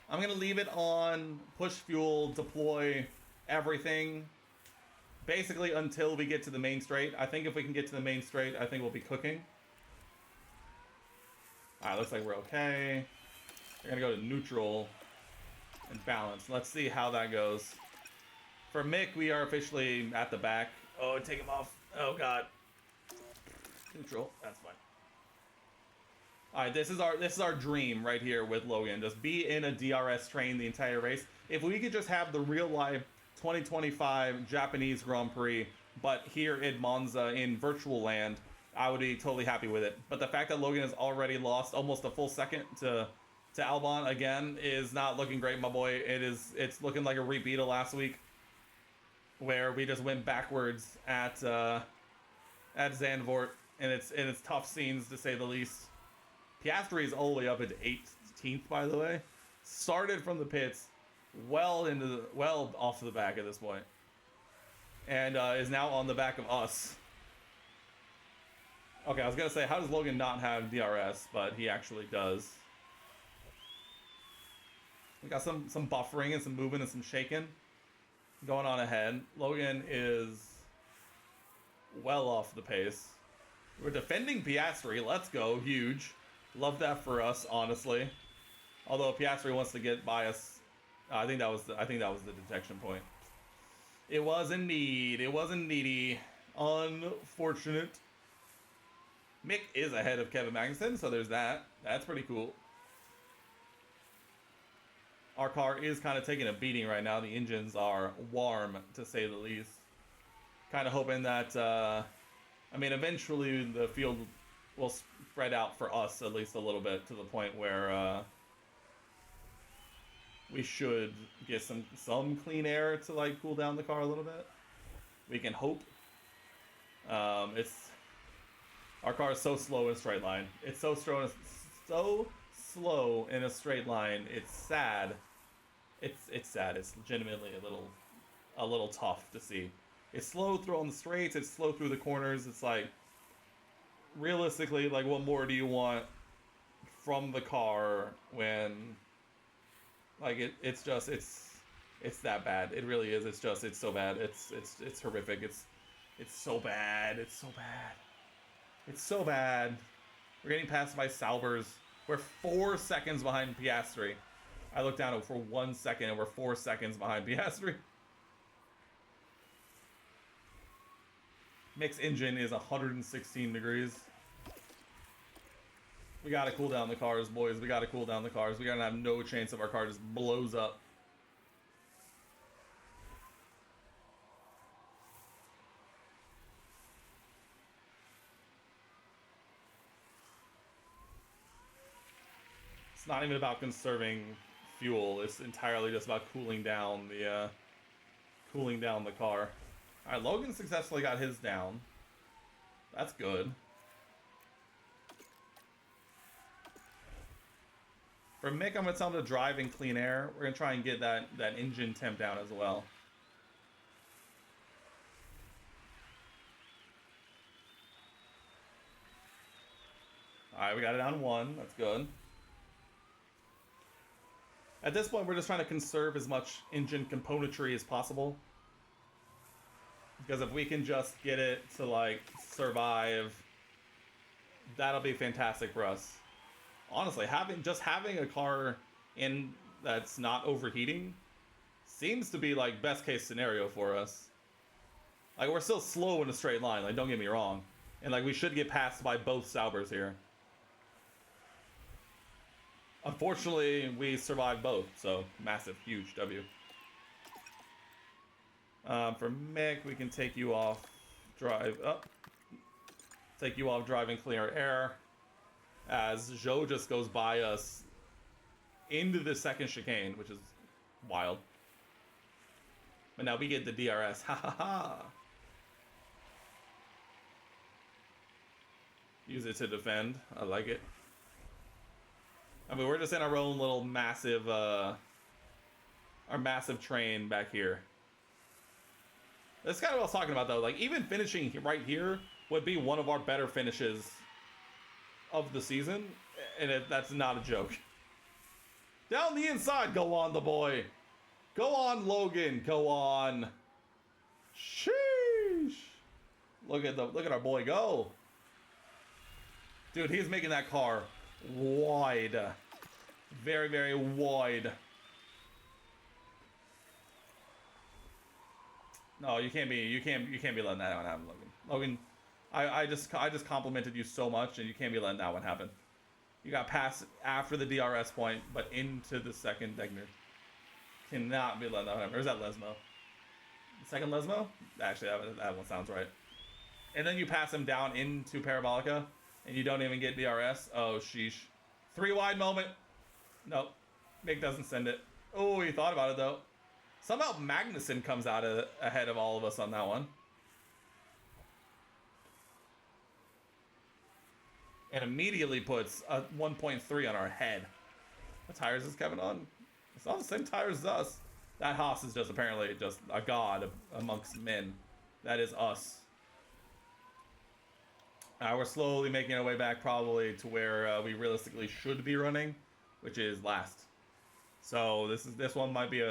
I'm going to leave it on push fuel, deploy everything, basically until we get to the main straight. I think if we can get to the main straight, I think we'll be cooking. Alright, looks like we're okay. We're going to go to neutral and balance. Let's see how that goes. For Mick, we are officially at the back. Oh, take him off. Oh, God. Neutral. That's fine. All right, this is our dream right here with Logan. Just be in a DRS train the entire race. If we could just have the real life 2025 Japanese Grand Prix, but here in Monza in virtual land, I would be totally happy with it. But the fact that Logan has already lost almost a full second to Albon again is not looking great, my boy. It's looking like a repeat of last week, where we just went backwards at Zandvoort. And it's tough scenes, to say the least. Piastri is all the way up into 18th, by the way. Started from the pits, well off to the back at this point, and is now on the back of us. Okay, I was gonna say, how does Logan not have DRS? But he actually does. We got some buffering and some moving and some shaking going on ahead. Logan is well off the pace. We're defending Piastri. Let's go. Huge. Love that for us, honestly. Although Piastri wants to get by us. I think that was the detection point. It was indeed. It was indeedy. Unfortunate. Mick is ahead of Kevin Magnussen, so there's that. That's pretty cool. Our car is kind of taking a beating right now. The engines are warm, to say the least. Kind of hoping that... I mean, eventually the field will spread out for us at least a little bit, to the point where we should get some clean air to like cool down the car a little bit. We can hope. Our car is so slow in a straight line. It's so slow in a straight line. It's sad. It's sad. It's legitimately a little tough to see. It's slow through on the straights, it's slow through the corners. It's like, realistically, like, what more do you want from the car when, like, it's that bad. It really is. It's so bad. It's horrific. It's so bad. It's so bad. It's so bad. We're getting passed by Salvers. We're 4 seconds behind Piastri. I looked down for 1 second and we're 4 seconds behind Piastri. Mick's engine is 116 degrees. We gotta cool down the cars, boys. We gotta cool down the cars. We gotta have no chance of our car just blows up. It's not even about conserving fuel. It's entirely just about cooling down the car. Alright, Logan successfully got his down. That's good. For Mick, I'm going to tell him to drive in clean air. We're going to try and get that engine temp down as well. Alright, we got it down 1. That's good. At this point, we're just trying to conserve as much engine componentry as possible. Because if we can just get it to, like, survive, that'll be fantastic for us. Honestly, having a car in that's not overheating seems to be like best case scenario for us. Like, we're still slow in a straight line, like, don't get me wrong. And like, we should get passed by both Saubers here. Unfortunately, we survived both, so massive, huge W. For Mick, we can take you off drive up. Take you off driving clear air. As Zhou just goes by us into the second chicane, which is wild. But now we get the DRS. Ha ha ha. Use it to defend. I like it. I mean, we're just in our own little massive, our massive train back here. That's kind of what I was talking about, though. Like, even finishing right here would be one of our better finishes of the season, and that's not a joke. Down the inside, go on, the boy. Go on, Logan. Go on. Sheesh. Look at our boy go. Dude, he's making that car wide. Very, very wide. No, you can't be letting that one happen, Logan. Logan, I just complimented you so much, and you can't be letting that one happen. You got past after the DRS point, but into the second Degner. Cannot be letting that happen. Or is that Lesmo? The second Lesmo? Actually, that one sounds right. And then you pass him down into Parabolica, and you don't even get DRS. Oh, sheesh. 3 wide moment. Nope. Mick doesn't send it. Oh, he thought about it, though. Somehow Magnussen comes out ahead of all of us on that one. And immediately puts a 1.3 on our head. What tires is Kevin on? It's on the same tires as us. That Haas is just apparently just a god amongst men. That is us. We're slowly making our way back probably to where we realistically should be running, which is last. So this might be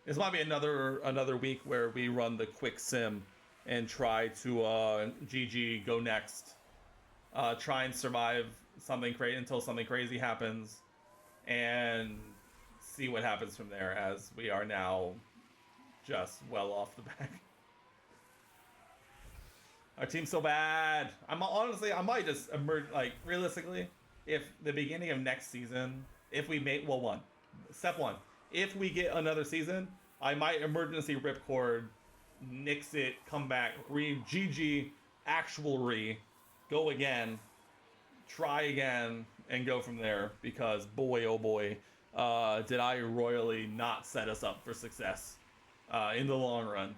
another week where we run the quick sim and try to GG go next. Try and survive something crazy until something crazy happens, and see what happens from there, as we are now just well off the back. Our team's so bad. I might just emerge, like, realistically, if the beginning of next season, if we make, step one, if we get another season, I might emergency ripcord, nix it, come back, GG, actual go again, try again, and go from there, because boy, oh boy, did I royally not set us up for success in the long run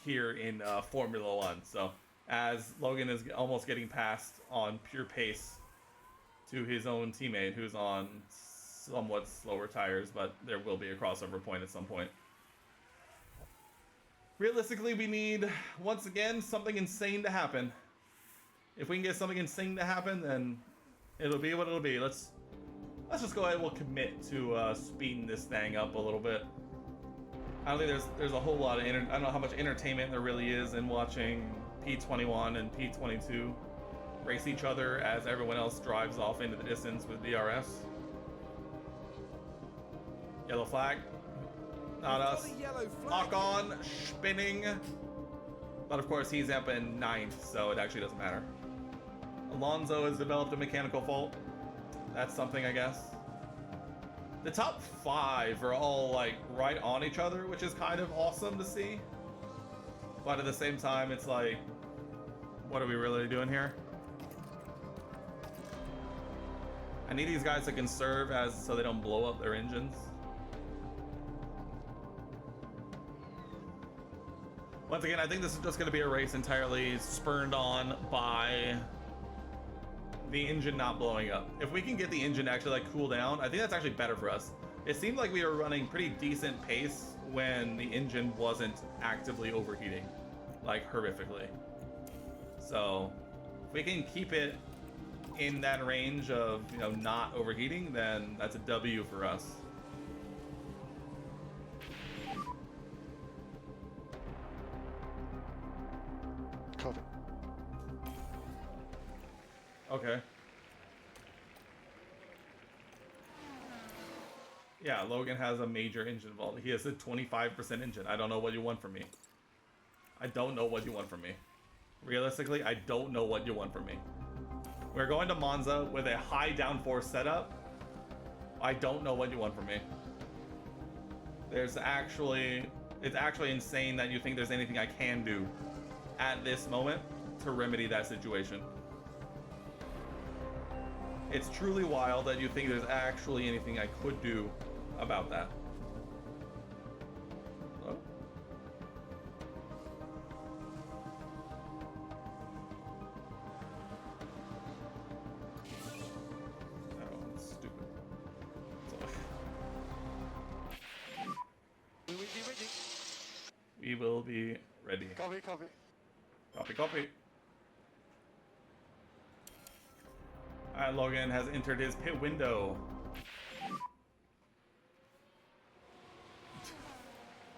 here in Formula One. So as Logan is almost getting passed on pure pace to his own teammate who's on somewhat slower tires, but there will be a crossover point at some point. Realistically, we need, once again, something insane to happen. If we can get something insane to happen, then it'll be what it'll be. Let's just go ahead and we'll commit to speeding this thing up a little bit. I don't think there's a whole lot of I don't know how much entertainment there really is in watching P21 and P22 race each other as everyone else drives off into the distance with DRS. Yellow flag. Not us. Lock on, spinning. But of course he's up in 9th, so it actually doesn't matter. Alonso has developed a mechanical fault. That's something, I guess. The top 5 are all like right on each other, which is kind of awesome to see. But at the same time, it's like, what are we really doing here? I need these guys to conserve so they don't blow up their engines. Once again, I think this is just going to be a race entirely spurned on by the engine not blowing up. If we can get the engine to actually like cool down, I think that's actually better for us. It seemed like we were running pretty decent pace when the engine wasn't actively overheating, like horrifically. So if we can keep it in that range of, you know, not overheating, then that's a W for us. Copy. Okay. Yeah, Logan has a major engine fault. He has a 25% engine. I don't know what you want from me. I don't know what you want from me. Realistically, I don't know what you want from me. We're going to Monza with a high downforce setup. I don't know what you want from me. It's actually insane that you think there's anything I can do at this moment to remedy that situation. It's truly wild that you think there's actually anything I could do about that. Hello? Oh, it's stupid. We will be ready. We will be ready. Copy, copy. Copy, copy. Alright, Logan has entered his pit window.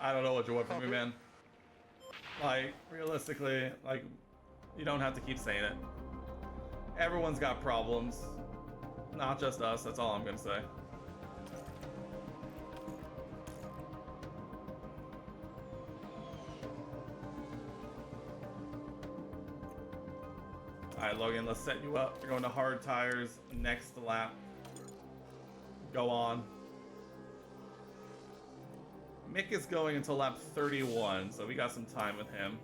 I don't know what you want from me, man. Like, realistically, like, you don't have to keep saying it. Everyone's got problems. Not just us, that's all I'm gonna say. Alright, Logan, let's set you up. You're going to hard tires next lap. Go on. Mick is going until lap 31, so we got some time with him.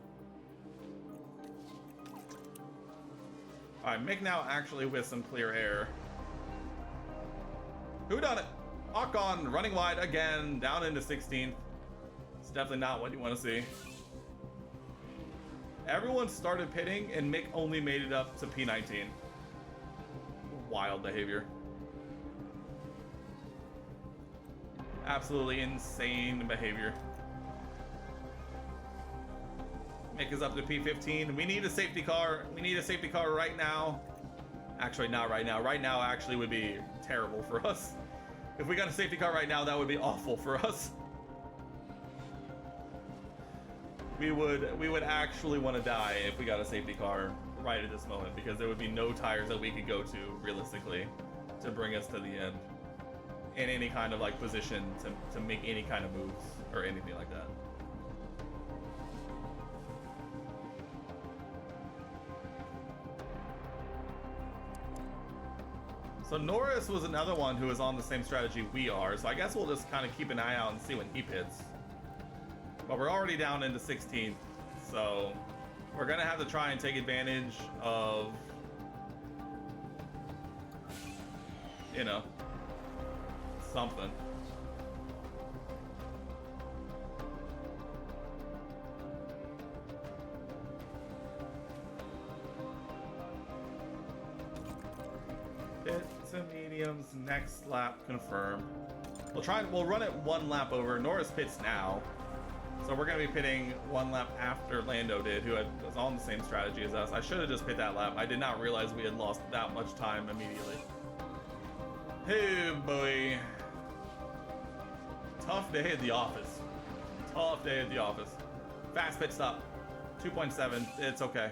Alright, Mick now actually with some clear air. Who done it? Ocon running wide again, down into 16th. It's definitely not what you want to see. Everyone started pitting, and Mick only made it up to P19. Wild behavior. Absolutely insane behavior. Mick is up to P15. We need a safety car. We need a safety car right now. Actually, not right now. Right now actually would be terrible for us. If we got a safety car right now, that would be awful for us. We would actually want to die if we got a safety car right at this moment, because there would be no tires that we could go to realistically to bring us to the end in any kind of like position to make any kind of moves or anything like that. So Norris was another one who was on the same strategy we are, so I guess we'll just kind of keep an eye out and see when he pits. But we're already down into 16th, so we're gonna have to try and take advantage of, you know, something. Pit to mediums, next lap confirmed. We'll run it one lap over. Norris pits now. So we're going to be pitting one lap after Lando did, who was on the same strategy as us. I should have just pit that lap. I did not realize we had lost that much time immediately. Hey, boy. Tough day at the office. Tough day at the office. Fast pit stop. 2.7. It's okay.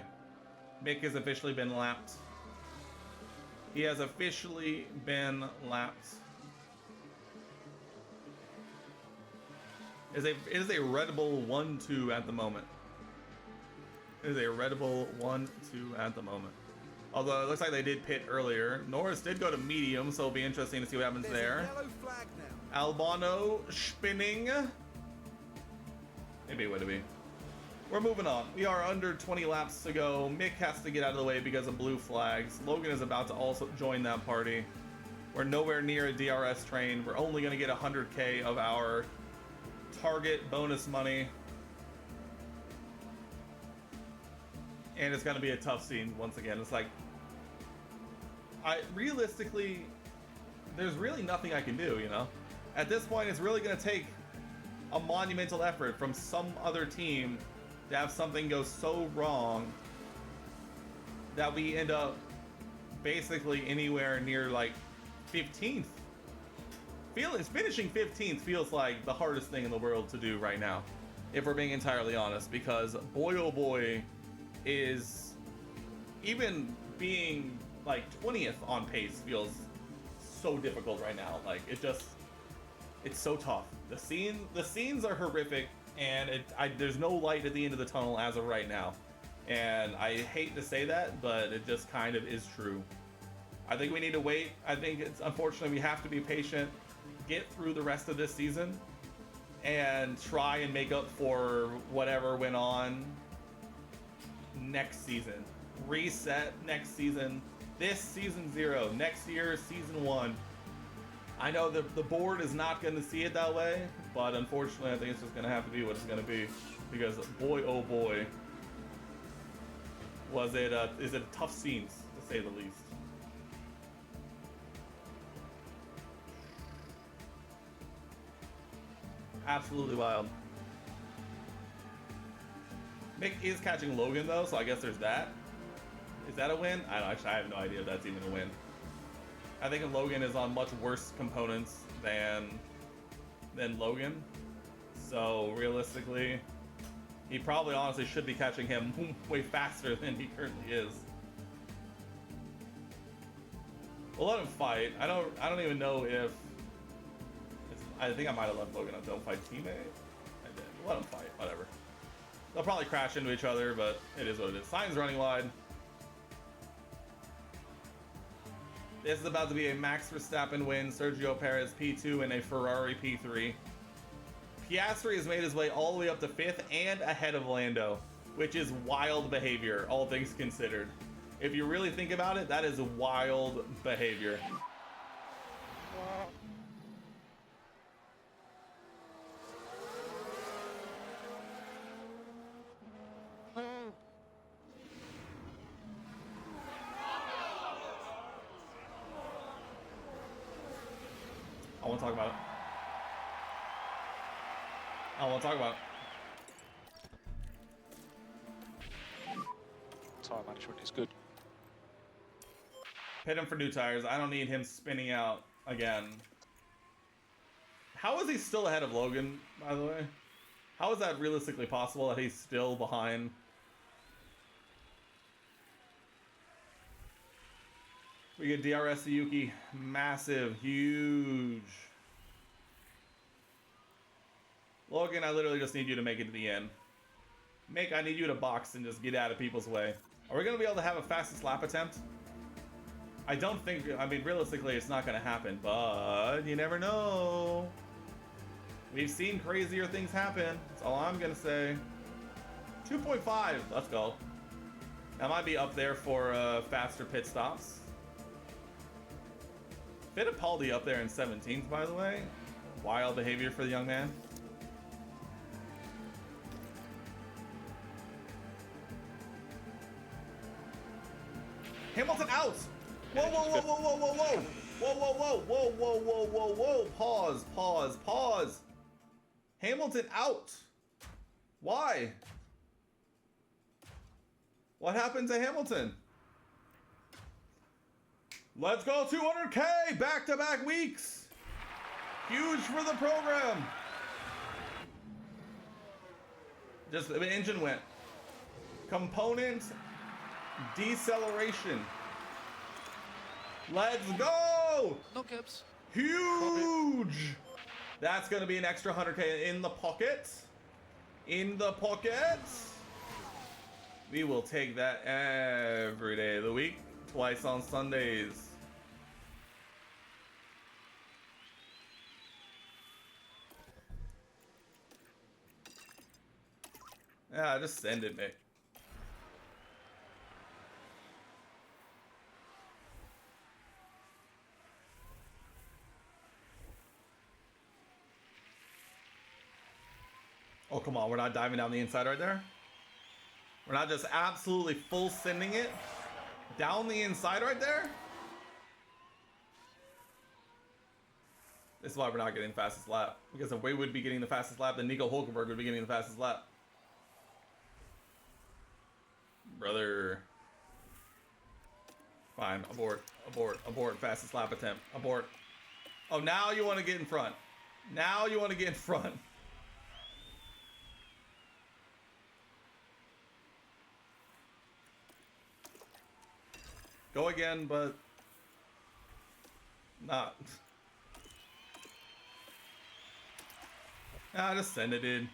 Mick has officially been lapped. He has officially been lapped. It is a Red Bull 1-2 at the moment. It is a Red Bull 1-2 at the moment. Although it looks like they did pit earlier. Norris did go to medium, so it'll be interesting to see what happens there. Yellow flag now. Albano spinning. Maybe it would be. We're moving on. We are under 20 laps to go. Mick has to get out of the way because of blue flags. Logan is about to also join that party. We're nowhere near a DRS train. We're only going to get 100K of our target bonus money. And it's going to be a tough scene once again. It's like, realistically, there's really nothing I can do, you know? At this point, it's really going to take a monumental effort from some other team to have something go so wrong that we end up basically anywhere near like 15th. Finishing 15th feels like the hardest thing in the world to do right now, if we're being entirely honest, because boy oh boy, is even being like 20th on pace feels so difficult right now. Like it It's so tough. The scenes are horrific, and there's no light at the end of the tunnel as of right now. And I hate to say that, but it just kind of is true. I think we need to wait. I think it's unfortunately we have to be patient, get through the rest of this season, and try and make up for whatever went on next season. Reset next season. This season 0. Next year, season 1. I know the board is not going to see it that way, but unfortunately I think it's just going to have to be what it's going to be. Because boy, oh boy, is it tough scenes, to say the least. Absolutely wild. Mick is catching Logan though, so I guess there's that. Is that a win? I don't know, actually, I have no idea if that's even a win. I think Logan is on much worse components than Logan. So realistically, he probably honestly should be catching him way faster than he currently is. We'll let him fight. I don't even know if I think I might have left Logan a don't fight teammate. I did. Let them fight, whatever. They'll probably crash into each other, but it is what it is. Sign's running wide. This is about to be a Max Verstappen win, Sergio Perez P2, and a Ferrari P3. Piastri has made his way all the way up to 5th and ahead of Lando, which is wild behavior, all things considered. If you really think about it, that is wild behavior. I want to talk about it. I want to talk about it. Tire management is good. Pit him for new tires. I don't need him spinning out again. How is he still ahead of Logan, by the way? How is that realistically possible that he's still behind? We get DRS to Yuki. Massive, huge. Logan, I literally just need you to make it to the end. Mick, I need you to box and just get out of people's way. Are we going to be able to have a fastest lap attempt? I don't think, I mean, realistically, it's not going to happen, but you never know. We've seen crazier things happen. That's all I'm going to say. 2.5, let's go. That might be up there for faster pit stops. Fittipaldi up there in 17th, by the way. Wild behavior for the young man. Hamilton out! Whoa, whoa, whoa, whoa, whoa, whoa, whoa! Whoa, whoa, whoa, whoa, whoa, whoa, whoa, whoa! Pause, pause, pause! Hamilton out! Why? What happened to Hamilton? Let's go 200K! Back-to-back weeks! Huge for the program! Just, the engine went. Component deceleration. Let's go! No caps. Huge! That's gonna be an extra 100K in the pocket. In the pocket. We will take that every day of the week. Twice on Sundays. Yeah, just send it, mate. Oh, come on. We're not diving down the inside right there? We're not just absolutely full sending it down the inside right there? This is why we're not getting the fastest lap. Because if we would be getting the fastest lap, then Nico Hulkenberg would be getting the fastest lap. Brother. Fine. Abort. Abort. Abort. Fastest lap attempt. Abort. Oh, now you want to get in front. Now you want to get in front. Go again, but not. Ah, just send it, dude.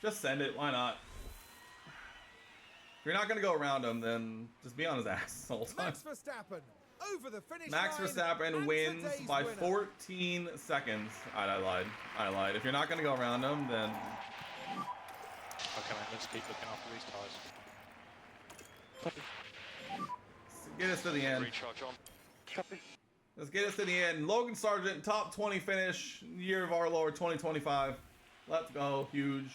Just send it. Why not? If you're not gonna go around him, then just be on his ass the whole time. Max Verstappen over the finish Max line, Verstappen and wins today's by winner. 14 seconds. I lied. I lied. If you're not gonna go around him, then Okay, man, let's keep looking after these tyres. Copy. get us to the end. Recharge on. Copy. Let's get us to the end. Logan Sargent, top 20 finish, year of our Lord 2025. Let's go. Huge.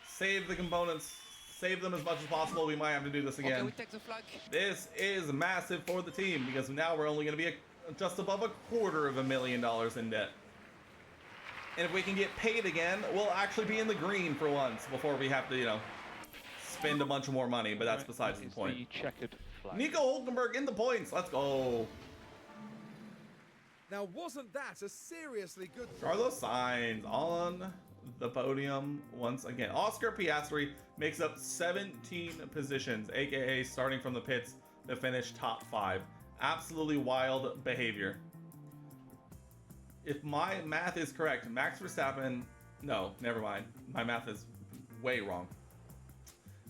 Save the components. Save them as much as possible. We might have to do this Okay, again. we take the flag. This is massive for the team because now we're only going to be just above $250,000 in debt. And if we can get paid again, we'll actually be in the green for once before we have to, you know, spend a bunch more money. But that's besides the Is point. the checkered flag. Nico Hulkenberg in the points. Let's go. Now, wasn't that a seriously good Carlos Sainz on the podium once again. Oscar Piastri makes up 17 positions, aka starting from the pits to finish top 5. Absolutely wild behavior. If my math is correct, Max Verstappen... No, never mind. My math is way wrong.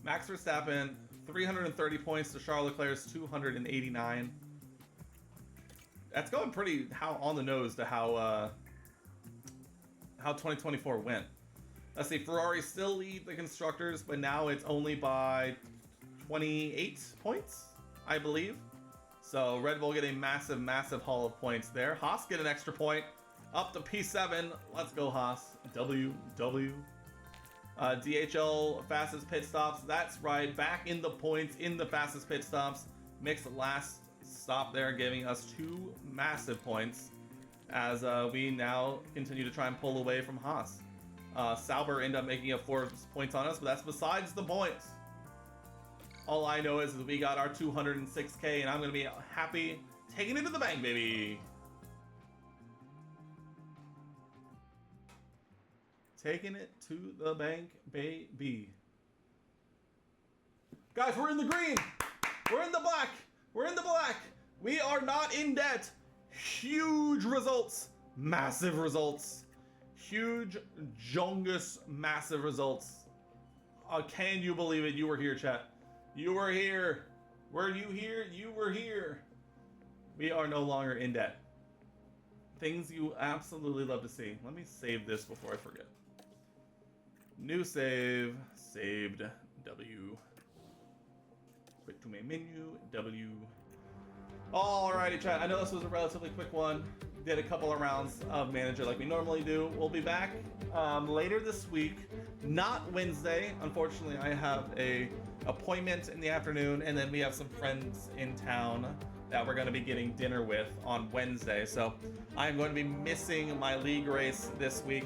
Max Verstappen, 330 points to Charles Leclerc's 289. That's going pretty on the nose to how 2024 went. Let's see, Ferrari still lead the constructors, but now it's only by 28 points, I believe. So Red Bull get a massive, massive haul of points there. Haas get an extra point, up to P7. Let's go, Haas. W. DHL fastest pit stops. That's right, back in the points in the fastest pit stops. Mixed last stop there, giving us 2 massive points as we now continue to try and pull away from Haas. Sauber end up making up 4 points on us, but that's besides the points. All I know is we got our 206K, and I'm going to be happy taking it to the bank, baby. Taking it to the bank, baby. Guys, we're in the green. We're in the black. We're in the black. We are not in debt. Huge results. Massive results. Huge, jongous, massive results. Can you believe it? You were here, chat. You were here. Were you here? You were here. We are no longer in debt. Things you absolutely love to see. Let me save this before I forget. New save. Saved. W. Quick to main menu. W. Alrighty, chat. I know this was a relatively quick one. Did a couple of rounds of manager like we normally do. We'll be back later this week. Not Wednesday. Unfortunately, I have a appointment in the afternoon, and then we have some friends in town that we're going to be getting dinner with on Wednesday. So I'm going to be missing my league race this week.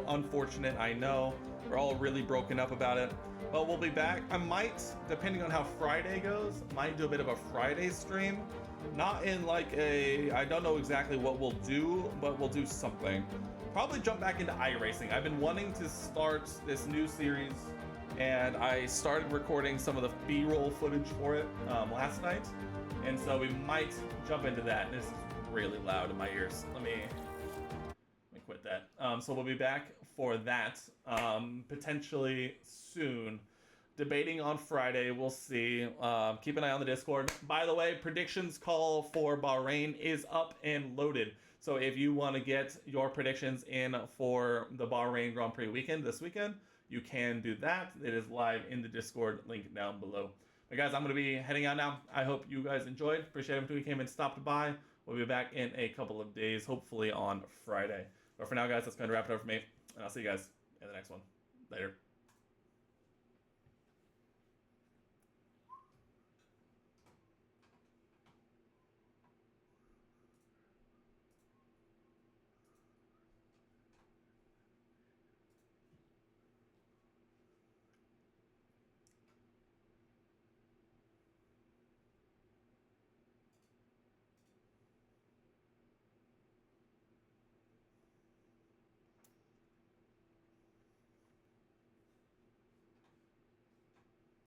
Unfortunate, I know. We're all really broken up about it. But we'll be back. I might, depending on how Friday goes, might do a bit of a Friday stream. Not in like I don't know exactly what we'll do, but we'll do something. Probably jump back into iRacing. I've been wanting to start this new series, and I started recording some of the B-roll footage for it last night. And so we might jump into that. This is really loud in my ears. Let me quit that. So we'll be back for that potentially soon. Debating on Friday, we'll see. Keep an eye on the Discord. By the way, predictions call for Bahrain is up and loaded. So if you want to get your predictions in for the Bahrain Grand Prix weekend this weekend, you can do that. It is live in the Discord, link down below. But guys, I'm going to be heading out now. I hope you guys enjoyed. Appreciate everyone who came and stopped by. We'll be back in a couple of days, hopefully on Friday. But for now, guys, that's going to wrap it up for me. And I'll see you guys in the next one. Later.